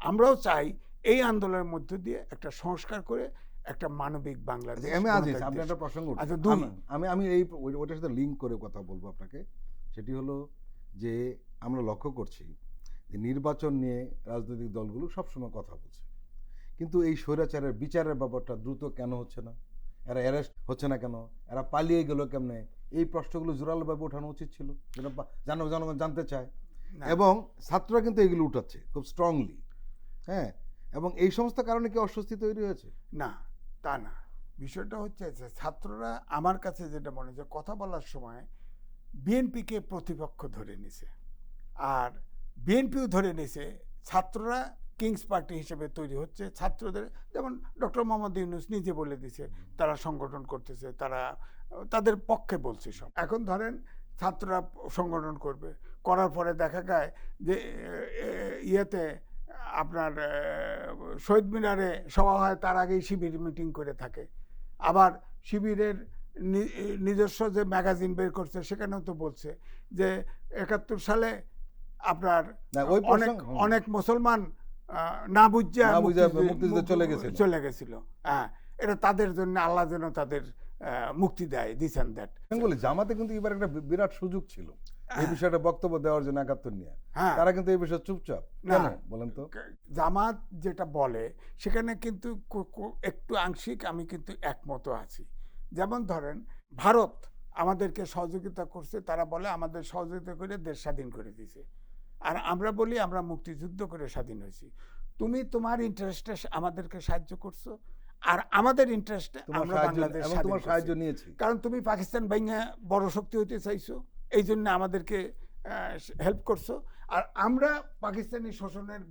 আমরাও চাই এই আন্দোলনের মধ্য দিয়ে একটা সংস্কার করে একটা মানবিক বাংলাদেশ। আপনি একটা প্রসঙ্গ, আমি এই ওইটার সাথে লিঙ্ক করে কথা বলবো আপনাকে। সেটি হলো যে আমরা লক্ষ্য করছি যে নির্বাচন নিয়ে রাজনৈতিক দলগুলো সবসময় কথা বলছে, কিন্তু এই স্বৈরাচারের বিচারের ব্যাপারটা দ্রুত কেন হচ্ছে না, এরা অ্যারেস্ট হচ্ছে না কেন, এরা পালিয়ে গেল কেমনে, এই প্রশ্নগুলো জোরালোভাবে ওঠানো উচিত ছিল, যেটা জনগণ জানতে চায়। না। এবং ছাত্ররা কিন্তু এগুলো উঠাচ্ছে খুব স্ট্রংলি, হ্যাঁ, এবং এই সমস্ত কারণে কি অস্বস্তি তৈরি হয়েছে? না, তা না। বিষয়টা হচ্ছে যে ছাত্ররা আমার কাছে যেটা মনে হচ্ছে কথা বলার সময় বিএনপিকে প্রতিপক্ষ ধরে নিছে, আর বিএনপিও ধরে নিছে ছাত্ররা কিংস পার্টি হিসেবে তৈরি হচ্ছে। ছাত্রদের যেমন ডক্টর মোহাম্মদ ইউনূস নিজে বলে দিছে তারা সংগঠন করতেছে, তারা তাদের পক্ষে বলছে সব। এখন ধরেন ছাত্ররা সংগঠন করবে, করার পরে দেখা যায় যে ইয়েতে আপনার শহীদ মিনারে সভা হয়, তার আগেই শিবির মিটিং করে থাকে। আবার শিবিরের নিজস্ব যে ম্যাগাজিন বের করছে সেখানেও তো বলছে যে 71 সালে আপনার না, ওই অনেক প্রসঙ্গ- অনেক মুসলমান না বুঝা না বুঝা মুক্তিযুদ্ধে চলে গেছিল। হ্যাঁ, এটা তাদের জন্য আল্লাহ যেন তাদের মুক্তি দেয়, দিস অ্যান্ড দ্যাট। আমি বলি জামাতে কিন্তু এবার একটা বিরাট সুযোগ ছিল এই বিষয়টা বক্তব্য দেওয়ার জন্য 71 নিয়ে, হ্যাঁ, তারা কিন্তু এই বিষয়ে চুপচাপ না। কেন বলেন তো? জামাত যেটা বলে সেখানে কিন্তু একটু আংশিক আমি কিন্তু একমত আছি। যেমন ধরেন ভারত আমাদেরকে সহযোগিতা করছে, তারা বলে আমাদের সহযোগিতা করে দেশ স্বাধীন করে দিয়েছে, আর আমরা বলি আমরা মুক্তিযুদ্ধ করে স্বাধীন হয়েছি। তুমি তোমার ইন্টারেস্টে আমাদেরকে সাহায্য করছো, আর আমাদের ইন্টারেস্টে তোমার আমরা সাহায্য বাংলাদেশ এবং স্বাধীন তোমার করছি। সাহায্য নিয়েছি। কারণ তুমি পাকিস্তান ভেঙে বড় শক্তি হতে চাইছো, এই জন্য আমাদেরকে হেল্প করছো, আর আমরা পাকিস্তানি শোষণের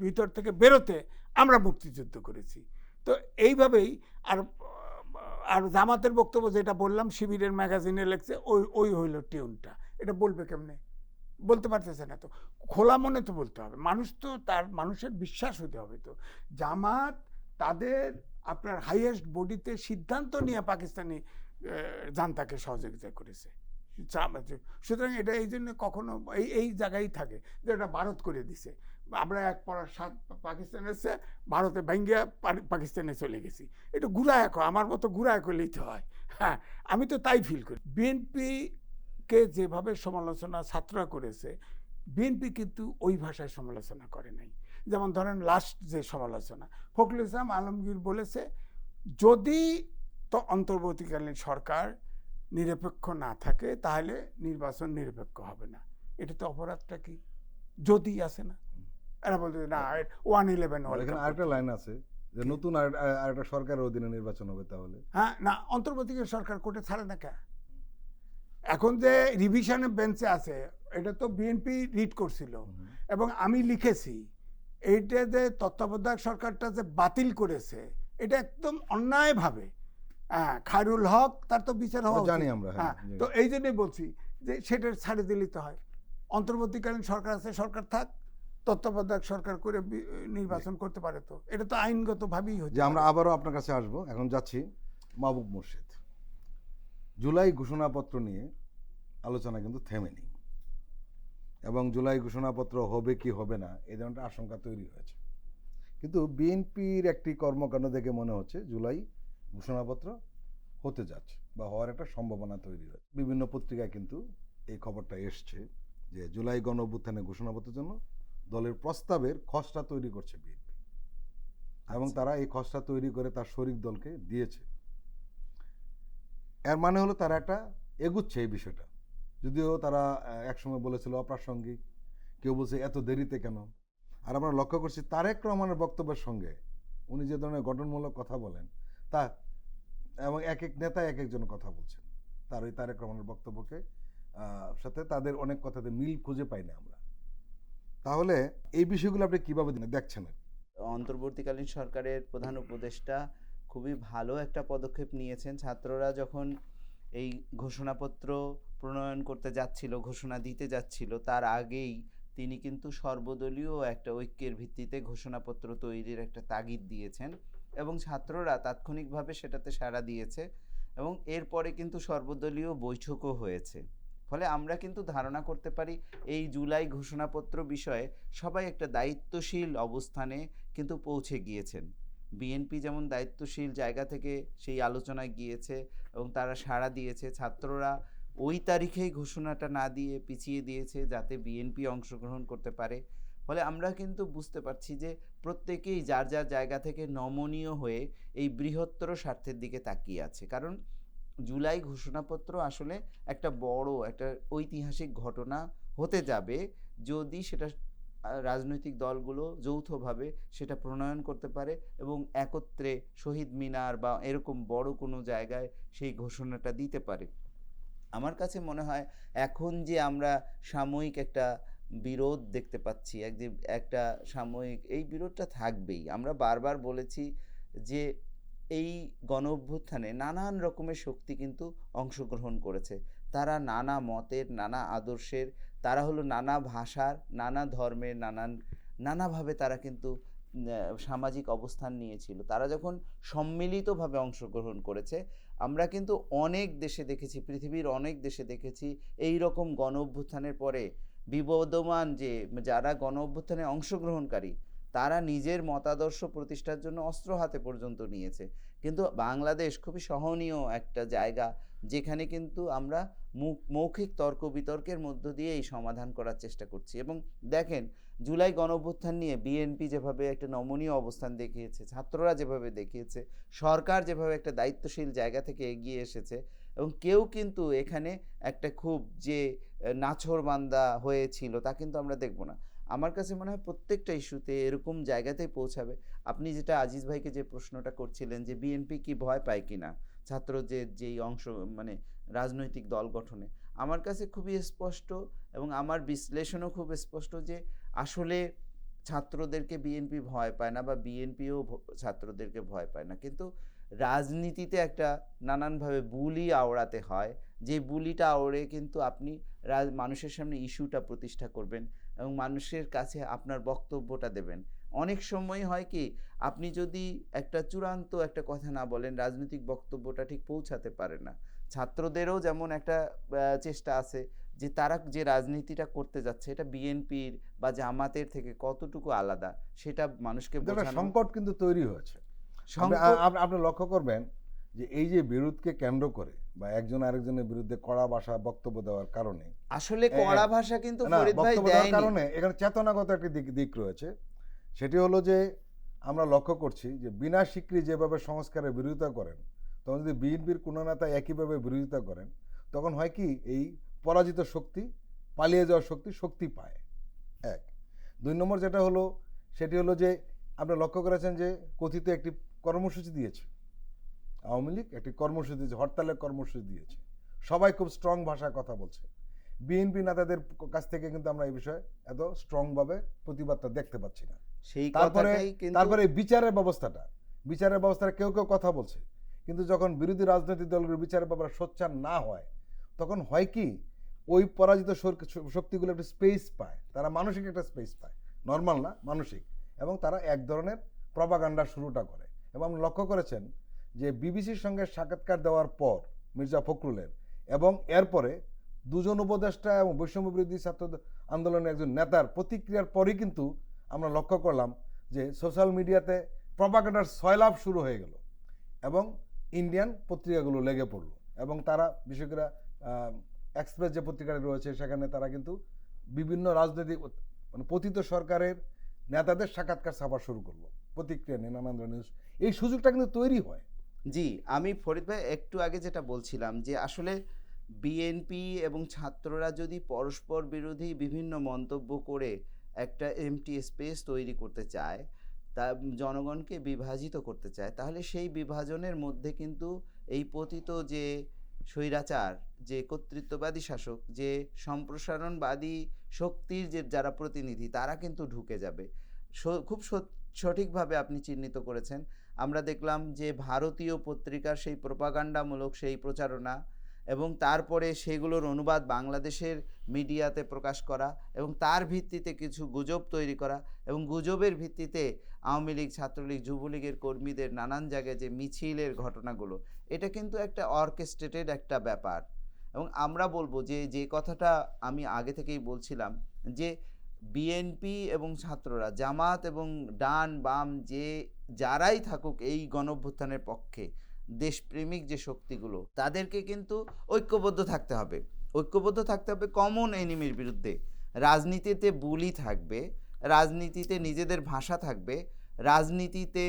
ভিতর থেকে বেরোতে আমরা মুক্তিযুদ্ধ করেছি। তো এইভাবেই আর আর জামাতের বক্তব্য যেটা বললাম শিবিরের ম্যাগাজিনে লেখছে, ওই হইল টিউনটা। এটা বলবে কেমনে? বলতে পারতেছে না তো। খোলা মনে তো বলতে হবে, মানুষ তো তার মানুষের বিশ্বাস হতে হবে। তো জামাত তাদের আপনার হাইয়েস্ট বডিতে সিদ্ধান্ত নিয়ে পাকিস্তানি জান্তাকে সহযোগিতা করেছে। সুতরাং এটা এই জন্য কখনো এই জায়গায় থাকে যে এটা ভারত করে দিছে, আমরা এক পড়ার সাত পাকিস্তানে এসে ভারতে ভাঙ্গিয়া পাকিস্তানে চলে গেছি। এটা ঘুরা এক, আমার মতো ঘুরা এক লিতে হয়। হ্যাঁ, আমি তো তাই ফিল করি। বিএনপিকে যেভাবে সমালোচনা ছাত্ররা করেছে, বিএনপি কিন্তু ওই ভাষায় সমালোচনা করে নাই। যেমন ধরেন লাস্ট যে সমালোচনা ফখরুল ইসলাম আলমগীর বলেছে, যদি তো অন্তর্বর্তীকালীন সরকার নিরপেক্ষ না থাকে তাহলে নির্বাচন নিরপেক্ষ হবে না। এটা তো অপরাধটা কি? যদি আছে না, এরা বলতে না 111 এখানে আরেকটা লাইন আছে যে নতুন আরেকটা সরকারের অধীনে নির্বাচন হবে তাহলে। হ্যাঁ, না, অন্তর্বর্তীকালীন সরকার কোর্টে ছাড়ে না কে? এখন যে রিভিশনের বেঞ্চে আছে এটা তো বিএনপি রিড করছিল এবং আমি লিখেছি এইটা যে তত্ত্বাবধায়ক সরকারটা যে বাতিল করেছে এটা একদম অন্যায়ভাবে। হ্যাঁ, খায়রুল হক তার তো বিচার হওয়া উচিত। জানি আমরা, হ্যাঁ, হ্যাঁ, তো এই জন্যই বলছি যে সেটা ছাড়ে দিলেই তো হয়। অন্তর্বর্তীকালীন সরকার আছে, সরকার থাক, তত্ত্বাবধায়ক সরকার করে নির্বাচন করতে পারে। তো এটা তো আইনগতভাবেই হচ্ছে। যে আমরা আবারও আপনার কাছে আসবো, এখন যাচ্ছি মাহবুব মোর্শেদ। জুলাই ঘোষণাপত্র নিয়ে আলোচনা কিন্তু থেমেনি, এবং জুলাই ঘোষণাপত্র হবে কি হবে না এই ধরনের আশঙ্কা তৈরি হয়েছে। কিন্তু বিএনপির একটি কর্মকাণ্ড দেখে মনে হচ্ছে জুলাই ঘোষণাপত্র হতে যাচ্ছে বা হওয়ার একটা সম্ভাবনা তৈরি হয়েছে। বিভিন্ন পত্রিকায় কিন্তু এই খবরটা এসছে যে জুলাই গণ অভ্যুত্থানের ঘোষণাপত্রের জন্য দলের প্রস্তাবের খসড়া তৈরি করছে বিএনপি, এবং তারা এই খসড়া তৈরি করে তার শরিক দলকে দিয়েছে। এর মানে হলো তারা একটা এগুচ্ছে এই বিষয়টা, যদিও তারা একসময় বলেছিল অপ্রাসঙ্গিক, কেউ বলছে এত দেরিতে কেন। আর আমরা লক্ষ্য করছি তারেক রহমানের বক্তব্যের সঙ্গে উনি যে ধরনের গঠনমূলক কথা বলেন তা, এবং এক এক নেতা এক একজন কথা বলছেন, তার ওই তারেক রহমানের বক্তব্যকে সাথে তাদের অনেক কথাতে মিল খুঁজে পাই না আমরা। তাহলে এই বিষয়গুলো আপনি কিভাবে দেখছেন? অন্তর্বর্তীকালীন সরকারের প্রধান উপদেষ্টা খুবই ভালো একটা পদক্ষেপ নিয়েছেন। ছাত্ররা যখন এই ঘোষণাপত্র প্রণয়ন করতে যাচ্ছিল, ঘোষণা দিতে যাচ্ছিল, তার আগেই তিনি কিন্তু সর্বদলীয় একটা ঐক্যের ভিত্তিতে ঘোষণাপত্র তৈরির একটা তাগিদ দিয়েছেন, এবং ছাত্ররা তাৎক্ষণিকভাবে সেটাতে সাড়া দিয়েছে, এবং এরপরে কিন্তু সর্বদলীয় বৈঠকও হয়েছে। ফলে আমরা কিন্তু ধারণা করতে পারি এই জুলাই ঘোষণাপত্র বিষয়ে সবাই একটা দায়িত্বশীল অবস্থানে কিন্তু পৌঁছে গিয়েছেন। বিএনপি যেমন দায়িত্বশীল জায়গা থেকে সেই আলোচনায় গিয়েছে এবং তারা সাড়া দিয়েছে। ছাত্ররা ওই তারিখেই ঘোষণাটা না দিয়ে পিছিয়ে দিয়েছে যাতে বিএনপি অংশগ্রহণ করতে পারে। ফলে আমরা কিন্তু বুঝতে পারছি যে প্রত্যেকেই যার যার জায়গা থেকে নমনীয় হয়ে এই বৃহত্তর স্বার্থের দিকে তাকিয়ে আছে। কারণ জুলাই ঘোষণাপত্র আসলে একটা বড় একটা ঐতিহাসিক ঘটনা হতে যাবে যদি সেটা রাজনৈতিক দলগুলো যৌথভাবে সেটা প্রণয়ন করতে পারে এবং একত্রে শহীদ মিনার বা এরকম বড় কোনো জায়গায় সেই ঘোষণাটা দিতে পারে। আমার কাছে মনে হয় এখন যে আমরা সাময়িক একটা বিরোধ দেখতে পাচ্ছি, একটা সাময়িক এই বিরোধটা থাকবেই। আমরা বারবার বলেছি যে এই গণ অভ্যুত্থানে নানান রকমের শক্তি কিন্তু অংশগ্রহণ করেছে। তারা নানা মতের, নানা আদর্শের, তারা হলো নানা ভাষার, নানা ধর্মের, নানাভাবে তারা কিন্তু সামাজিক অবস্থান নিয়েছিল। তারা যখন সম্মিলিতভাবে অংশগ্রহণ করেছে, আমরা কিন্তু অনেক দেশে দেখেছি, পৃথিবীর অনেক দেশে দেখেছি এই রকম গণ অভ্যুত্থানের পরে বিবদমান যারা গণ অভ্যুত্থানে অংশগ্রহণকারী তারা নিজের মতাদর্শ প্রতিষ্ঠার জন্য অস্ত্র হাতে পর্যন্ত নিয়েছে। কিন্তু বাংলাদেশ খুবই সহনীয় একটা জায়গা, যেখানে কিন্তু আমরা মৌখিক তর্ক বিতর্কের মধ্য দিয়ে এই সমাধান করার চেষ্টা করছি। এবং দেখেন, জুলাই গণঅভ্যুত্থান নিয়ে বিএনপি যেভাবে একটা নমনীয় অবস্থান দেখিয়েছে, ছাত্ররা যেভাবে দেখিয়েছে, সরকার যেভাবে একটা দায়িত্বশীল জায়গা থেকে এগিয়ে এসেছে, এবং কেউ কিন্তু এখানে একটা খুব যে নাছোড়বান্দা হয়েছিল তা কিন্তু আমরা দেখব না। আমার কাছে মনে হয় প্রত্যেকটা ইস্যুতে এরকম জায়গাতেই পৌঁছাবে। আপনি যেটা আজিজ ভাইকে যে প্রশ্নটা করছিলেন যে বিএনপি কি ভয় পায় কিনা ছাত্র যেই অংশ মানে রাজনৈতিক দল গঠনে, আমার কাছে খুবই স্পষ্ট এবং আমার বিশ্লেষণও খুব স্পষ্ট যে আসলে ছাত্রদেরকে বিএনপি ভয় পায় না বা বিএনপিও ছাত্রদেরকে ভয় পায় না। কিন্তু রাজনীতিতে একটা নানানভাবে বুলি আওড়াতে হয়, যে বুলিটা আওড়ে কিন্তু আপনি মানুষের সামনে ইস্যুটা প্রতিষ্ঠা করবেন এবং মানুষের কাছে আপনার বক্তব্যটা দেবেন। অনেক সময় হয় কি, আপনি যদি একটা চূড়ান্ত একটা কথা না বলেন, রাজনৈতিক বক্তব্যটা ঠিক পৌঁছাতে পারে না। ছাত্রদেরও যেমন একটা চেষ্টা আছে যে তারা যে রাজনীতিটা করতে যাচ্ছে এটা বিএনপির বা জামাতের থেকে কতটুকু আলাদা সেটা মানুষকে বোঝানো। সংকট কিন্তু তৈরি হয়েছে। আপনি লক্ষ্য করবেন যে এই যে বিরোধকে কেন্দ্র করে বা একজন আরেকজনের বিরুদ্ধে কড়া ভাষা বক্তব্য দেওয়ার কারণে, আসলে কড়া ভাষা কিন্তু ফরিদ ভাই দেয়নি, কারণে এখানে চেতনাগত একটি দিক রয়েছে। সেটি হলো যে আমরা লক্ষ্য করছি যে বিনা স্বীকৃতি যেভাবে সংস্কারের বিরোধিতা করেন, তখন যদি বিএনপির কোনো নেতা একইভাবে বিরোধিতা করেন, তখন হয় কি এই পরাজিত শক্তি, পালিয়ে যাওয়ার শক্তি পায়। এক। 2 নম্বর যেটা হলো সেটি হলো যে আপনি লক্ষ্য করেছেন যে কথিত একটি কর্মসূচি দিয়েছে আওয়ামী লীগ, একটি কর্মসূচি দিয়েছে, হরতালের কর্মসূচি দিয়েছে, সবাই খুব স্ট্রং ভাষায় কথা বলছে। বিএনপি নেতাদের কাছ থেকে কিন্তু আমরা এই বিষয়ে এত স্ট্রংভাবে প্রতিবাদটা দেখতে পাচ্ছি না। সেই তারপরে বিচারের ব্যবস্থাটা কেউ কথা বলছে, কিন্তু যখন বিরোধী রাজনৈতিক দলগুলোর বিচারের ব্যাপারে সোচ্চার না হয়, তখন হয় কি ওই পরাজিত শক্তিগুলো একটা স্পেস পায়, তারা মানসিক একটা স্পেস পায়, নর্মাল না, মানসিক, এবং তারা এক ধরনের প্রপাগান্ডা শুরুটা করে। এবং আপনি লক্ষ্য করেছেন যে বিবিসির সঙ্গে সাক্ষাৎকার দেওয়ার পর মির্জা ফখরুলের, এবং এরপরে 2জন উপদেষ্টা এবং বৈষম্য বিরোধী ছাত্র আন্দোলনের একজন নেতার প্রতিক্রিয়ার পরই কিন্তু আমরা লক্ষ্য করলাম যে সোশ্যাল মিডিয়াতে প্রপাগান্ডার সয়লাভ শুরু হয়ে গেল এবং ইন্ডিয়ান পত্রিকাগুলো লেগে পড়লো, এবং তারা বিশেষ করে এক্সপ্রেস যে পত্রিকাটি রয়েছে সেখানে তারা কিন্তু বিভিন্ন রাজনৈতিক মানে পতিত সরকারের নেতাদের সাক্ষাৎকার ছাপা শুরু করলো, প্রতিক্রিয়া নিয়ে নানান ধরনের। এই সুযোগটা কিন্তু তৈরি হয়। জি, আমি ফরিদ ভাই একটু আগে যেটা বলছিলাম যে আসলে বিএনপি এবং ছাত্ররা যদি পরস্পর বিরোধী বিভিন্ন মন্তব্য করে একটা এমটি স্পেস তৈরি করতে চায়, তা জনগণকে বিভাজিত করতে চায়, তাহলে সেই বিভাজনের মধ্যে কিন্তু এই পতিত যে স্বৈরাচার, যে কর্তৃত্ববাদী শাসক, যে সম্প্রসারণবাদী শক্তির যে যারা প্রতিনিধি, তারা কিন্তু ঢুকে যাবে। খুব সঠিকভাবে আপনি চিহ্নিত করেছেন। আমরা দেখলাম যে ভারতীয় পত্রিকার সেই প্রপাগান্ডামূলক সেই প্রচারণা এবং তারপরে সেগুলোর অনুবাদ বাংলাদেশের মিডিয়াতে প্রকাশ করা এবং তার ভিত্তিতে কিছু গুজব তৈরি করা এবং গুজবের ভিত্তিতে আওয়ামী লীগ, ছাত্রলীগ, যুবলীগের কর্মীদের নানান জায়গায় যে মিছিলের ঘটনাগুলো, এটা কিন্তু একটা অর্কেস্ট্রেটেড একটা ব্যাপার। এবং আমরা বলবো যে কথাটা আমি আগে থেকেই বলছিলাম যে বিএনপি এবং ছাত্ররা, জামাত এবং ডান বাম যারাই থাকুক এই গণঅভ্যুত্থানের পক্ষে, দেশপ্রেমিক যে শক্তিগুলো, তাদেরকে কিন্তু ঐক্যবদ্ধ থাকতে হবে কমন এনিমির বিরুদ্ধে। রাজনীতিতে বুলি থাকবে, রাজনীতিতে নিজেদের ভাষা থাকবে, রাজনীতিতে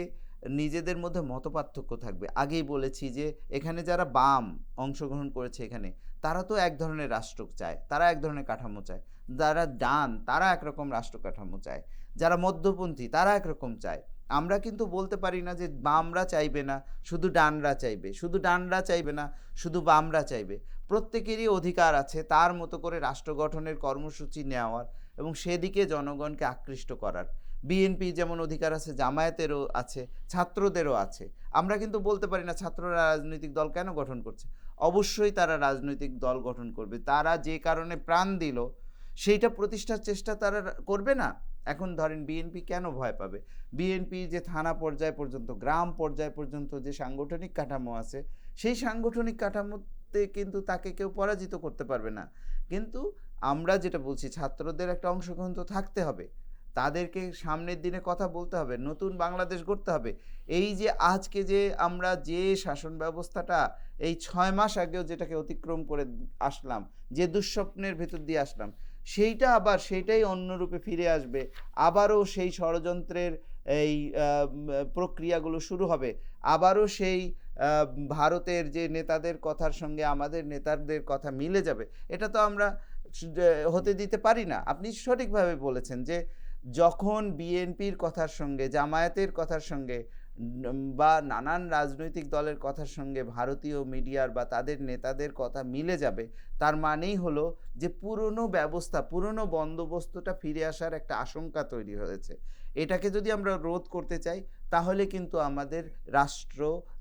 নিজেদের মধ্যে মতপার্থক্য থাকবে। আগেই বলেছি যে এখানে যারা বাম অংশগ্রহণ করেছে এখানে, তারা তো এক ধরনের রাষ্ট্র চায়, তারা এক ধরনের কাঠামো চায়। যারা ডান তারা একরকম রাষ্ট্র কাঠামো চায়, যারা মধ্যপন্থী তারা একরকম চায়। আমরা কিন্তু বলতে পারি না যে বামরা চাইবে না, শুধু ডানরা চাইবে, শুধু ডানরা চাইবে না, শুধু বামরা চাইবে। প্রত্যেকেরই অধিকার আছে তার মতো করে রাষ্ট্র গঠনের কর্মসূচি নেওয়ার এবং সেদিকে জনগণকে আকৃষ্ট করার। বিএনপি যেমন অধিকার আছে, জামায়াতেরও আছে, ছাত্রদেরও আছে। আমরা কিন্তু বলতে পারি না ছাত্ররা রাজনৈতিক দল কেন গঠন করছে। অবশ্যই তারা রাজনৈতিক দল গঠন করবে, তারা যে কারণে প্রাণ দিল সেইটা প্রতিষ্ঠার চেষ্টা তারা করবে না। এখন ধরেন বিএনপি কেন ভয় পাবে? বিএনপি যে থানা পর্যায় পর্যন্ত, গ্রাম পর্যায় পর্যন্ত যে সাংগঠনিক কাঠামো আছে, সেই সাংগঠনিক কাঠামোতে কিন্তু তাকে কেউ পরাজিত করতে পারবে না। কিন্তু আমরা যেটা বলছি, ছাত্রদের একটা অংশগ্রহণ তো থাকতে হবে, তাদেরকে সামনের দিনে কথা বলতে হবে, নতুন বাংলাদেশ গড়তে হবে। এই যে আজকে যে আমরা যে শাসন ব্যবস্থাটা এই 6 মাস আগেও যেটাকে অতিক্রম করে আসলাম, যে দুঃস্বপ্নের ভেতর দিয়ে আসলাম, সেইটা আবার সেইটাই অন্য রূপে ফিরে আসবে। আবারও সেই ষড়যন্ত্রের এই প্রক্রিয়াগুলো শুরু হবে। আবারও সেই ভারতের যে নেতাদের কথার সঙ্গে আমাদের নেতাদের কথা মিলে যাবে। এটা তো আমরা হতে দিতে পারি না। আপনি সঠিকভাবে বলেছেন যে যখন বিএনপির কথার সঙ্গে, জামায়াতের কথার সঙ্গে বা নানান রাজনৈতিক দলের কথার সঙ্গে ভারতীয় মিডিয়ার বা তাদের নেতাদের কথা মিলে যাবে, তার মানেই হলো যে পুরনো ব্যবস্থা, পুরনো বন্দোবস্তটা ফিরে আসার একটা আশঙ্কা তৈরি হয়েছে। এটাকে যদি আমরা রোধ করতে চাই তাহলে কিন্তু আমাদের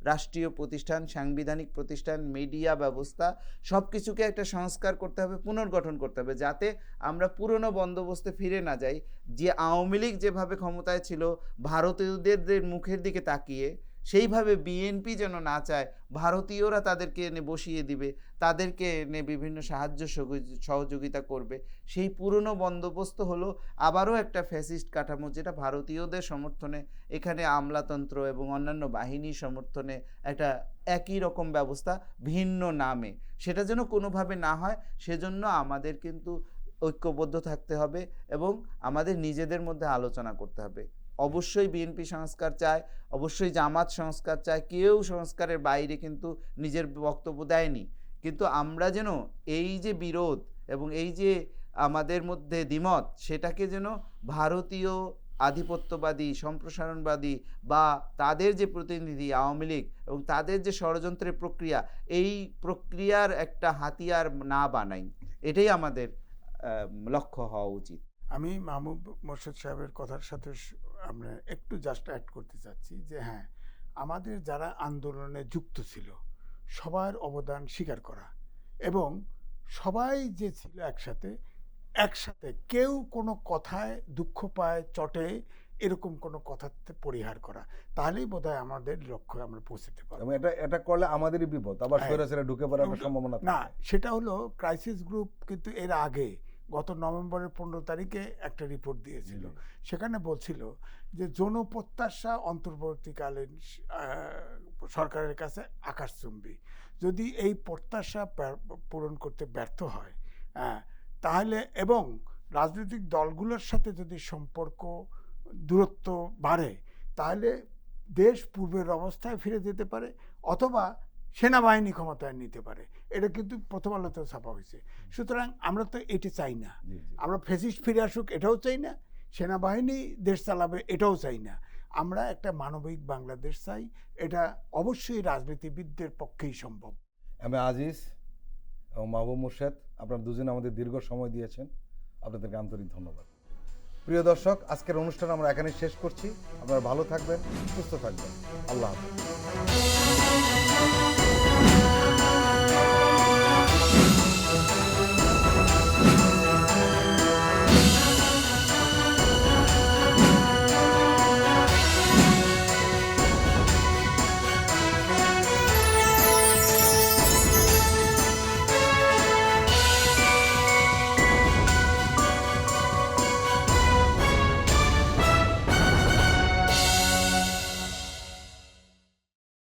রাষ্ট্রীয় প্রতিষ্ঠান, সাংবিধানিক প্রতিষ্ঠান, মিডিয়া ব্যবস্থা সব কিছুকে একটা সংস্কার করতে হবে, পুনর্গঠন করতে হবে, যাতে আমরা পুরনো বন্দোবস্তে ফিরে না যাই। যে আওয়ামী লীগ যেভাবে ক্ষমতায় ছিল ভারতীয়দের মুখের দিকে তাকিয়ে, সেইভাবে বিএনপি যেন না চায় ভারতীয়রা তাদেরকে এনে বসিয়ে দিবে, তাদেরকে এনে বিভিন্ন সাহায্য সহযোগিতা করবে। সেই পুরনো বন্দোবস্ত হলো আবারও একটা ফ্যাসিস্ট কাঠামো, যেটা ভারতীয়দের সমর্থনে, এখানে আমলাতন্ত্র এবং অন্যান্য বাহিনীর সমর্থনে একটা একই রকম ব্যবস্থা ভিন্ন নামে, সেটা যেন কোনোভাবে না হয়। সেজন্য আমাদের কিন্তু ঐক্যবদ্ধ থাকতে হবে এবং আমাদের নিজেদের মধ্যে আলোচনা করতে হবে। অবশ্যই বিএনপি সংস্কার চায়, অবশ্যই জামাত সংস্কার চায়, কেউ সংস্কারের বাইরে কিন্তু নিজের বক্তব্য দেয়নি। কিন্তু আমরা যেন এই যে বিরোধ এবং এই যে আমাদের মধ্যে দ্বিমত, সেটাকে যেন ভারতীয় আধিপত্যবাদী, সম্প্রসারণবাদী বা তাদের যে প্রতিনিধি আওয়ামী লীগ এবং তাদের যে ষড়যন্ত্রের প্রক্রিয়া, এই প্রক্রিয়ার একটা হাতিয়ার না বানাই, এটাই আমাদের লক্ষ্য হওয়া উচিত। আমি মাহবুব মোর্শেদ সাহেবের কথার সাথে আমরা একটু জাস্ট অ্যাড করতে চাচ্ছি যে হ্যাঁ, আমাদের যারা আন্দোলনে যুক্ত ছিল সবার অবদান স্বীকার করা এবং সবাই যে ছিল একসাথে কেউ কোনো কথায় দুঃখ পায়, চটে, এরকম কোনো কথাতে পরিহার করা, তাহলেই বোধহয় আমাদের লক্ষ্যে আমরা পৌঁছতে পারবো। এবং এটা করলে আমাদেরই বিপদ, আবার স্বৈরাচারে ঢুকে পড়ার একটা সম্ভাবনা না, থাকে। সেটা হলো ক্রাইসিস গ্রুপ কিন্তু এর আগে গত নভেম্বরের 15 তারিখে একটা রিপোর্ট দিয়েছিল। সেখানে বলছিল যে জনপ্রত্যাশা অন্তর্বর্তীকালীন সরকারের কাছে আকাশচুম্বী। যদি এই প্রত্যাশা পূরণ করতে ব্যর্থ হয়, তাহলে এবং রাজনৈতিক দলগুলোর সাথে যদি সম্পর্ক দূরত্ব বাড়ে, তাহলে দেশ পূর্বের অবস্থায় ফিরে যেতে পারে অথবা সেনাবাহিনী ক্ষমতায় নিতে পারে। এটা কিন্তু প্রথম আলোতে ছাপা হয়েছে। সুতরাং আমরা তো এটি চাই না। আমরা ফ্যাসিস্ট ফিরে আসুক এটাও চাই না, সেনাবাহিনী দেশ চালাবে এটাও চাই না। আমরা একটা মানবিক বাংলাদেশ চাই। এটা অবশ্যই রাজনীতিবিদদের পক্ষেই সম্ভব। আমি আজিজ এবং মাহবুব মোর্শেদ, আপনারা দুজনে আমাদের দীর্ঘ সময় দিয়েছেন, আপনাদেরকে আন্তরিক ধন্যবাদ। প্রিয় দর্শক, আজকের অনুষ্ঠান আমরা এখানে শেষ করছি। আপনারা ভালো থাকবেন, সুস্থ থাকবেন। আল্লাহ হাফেজ।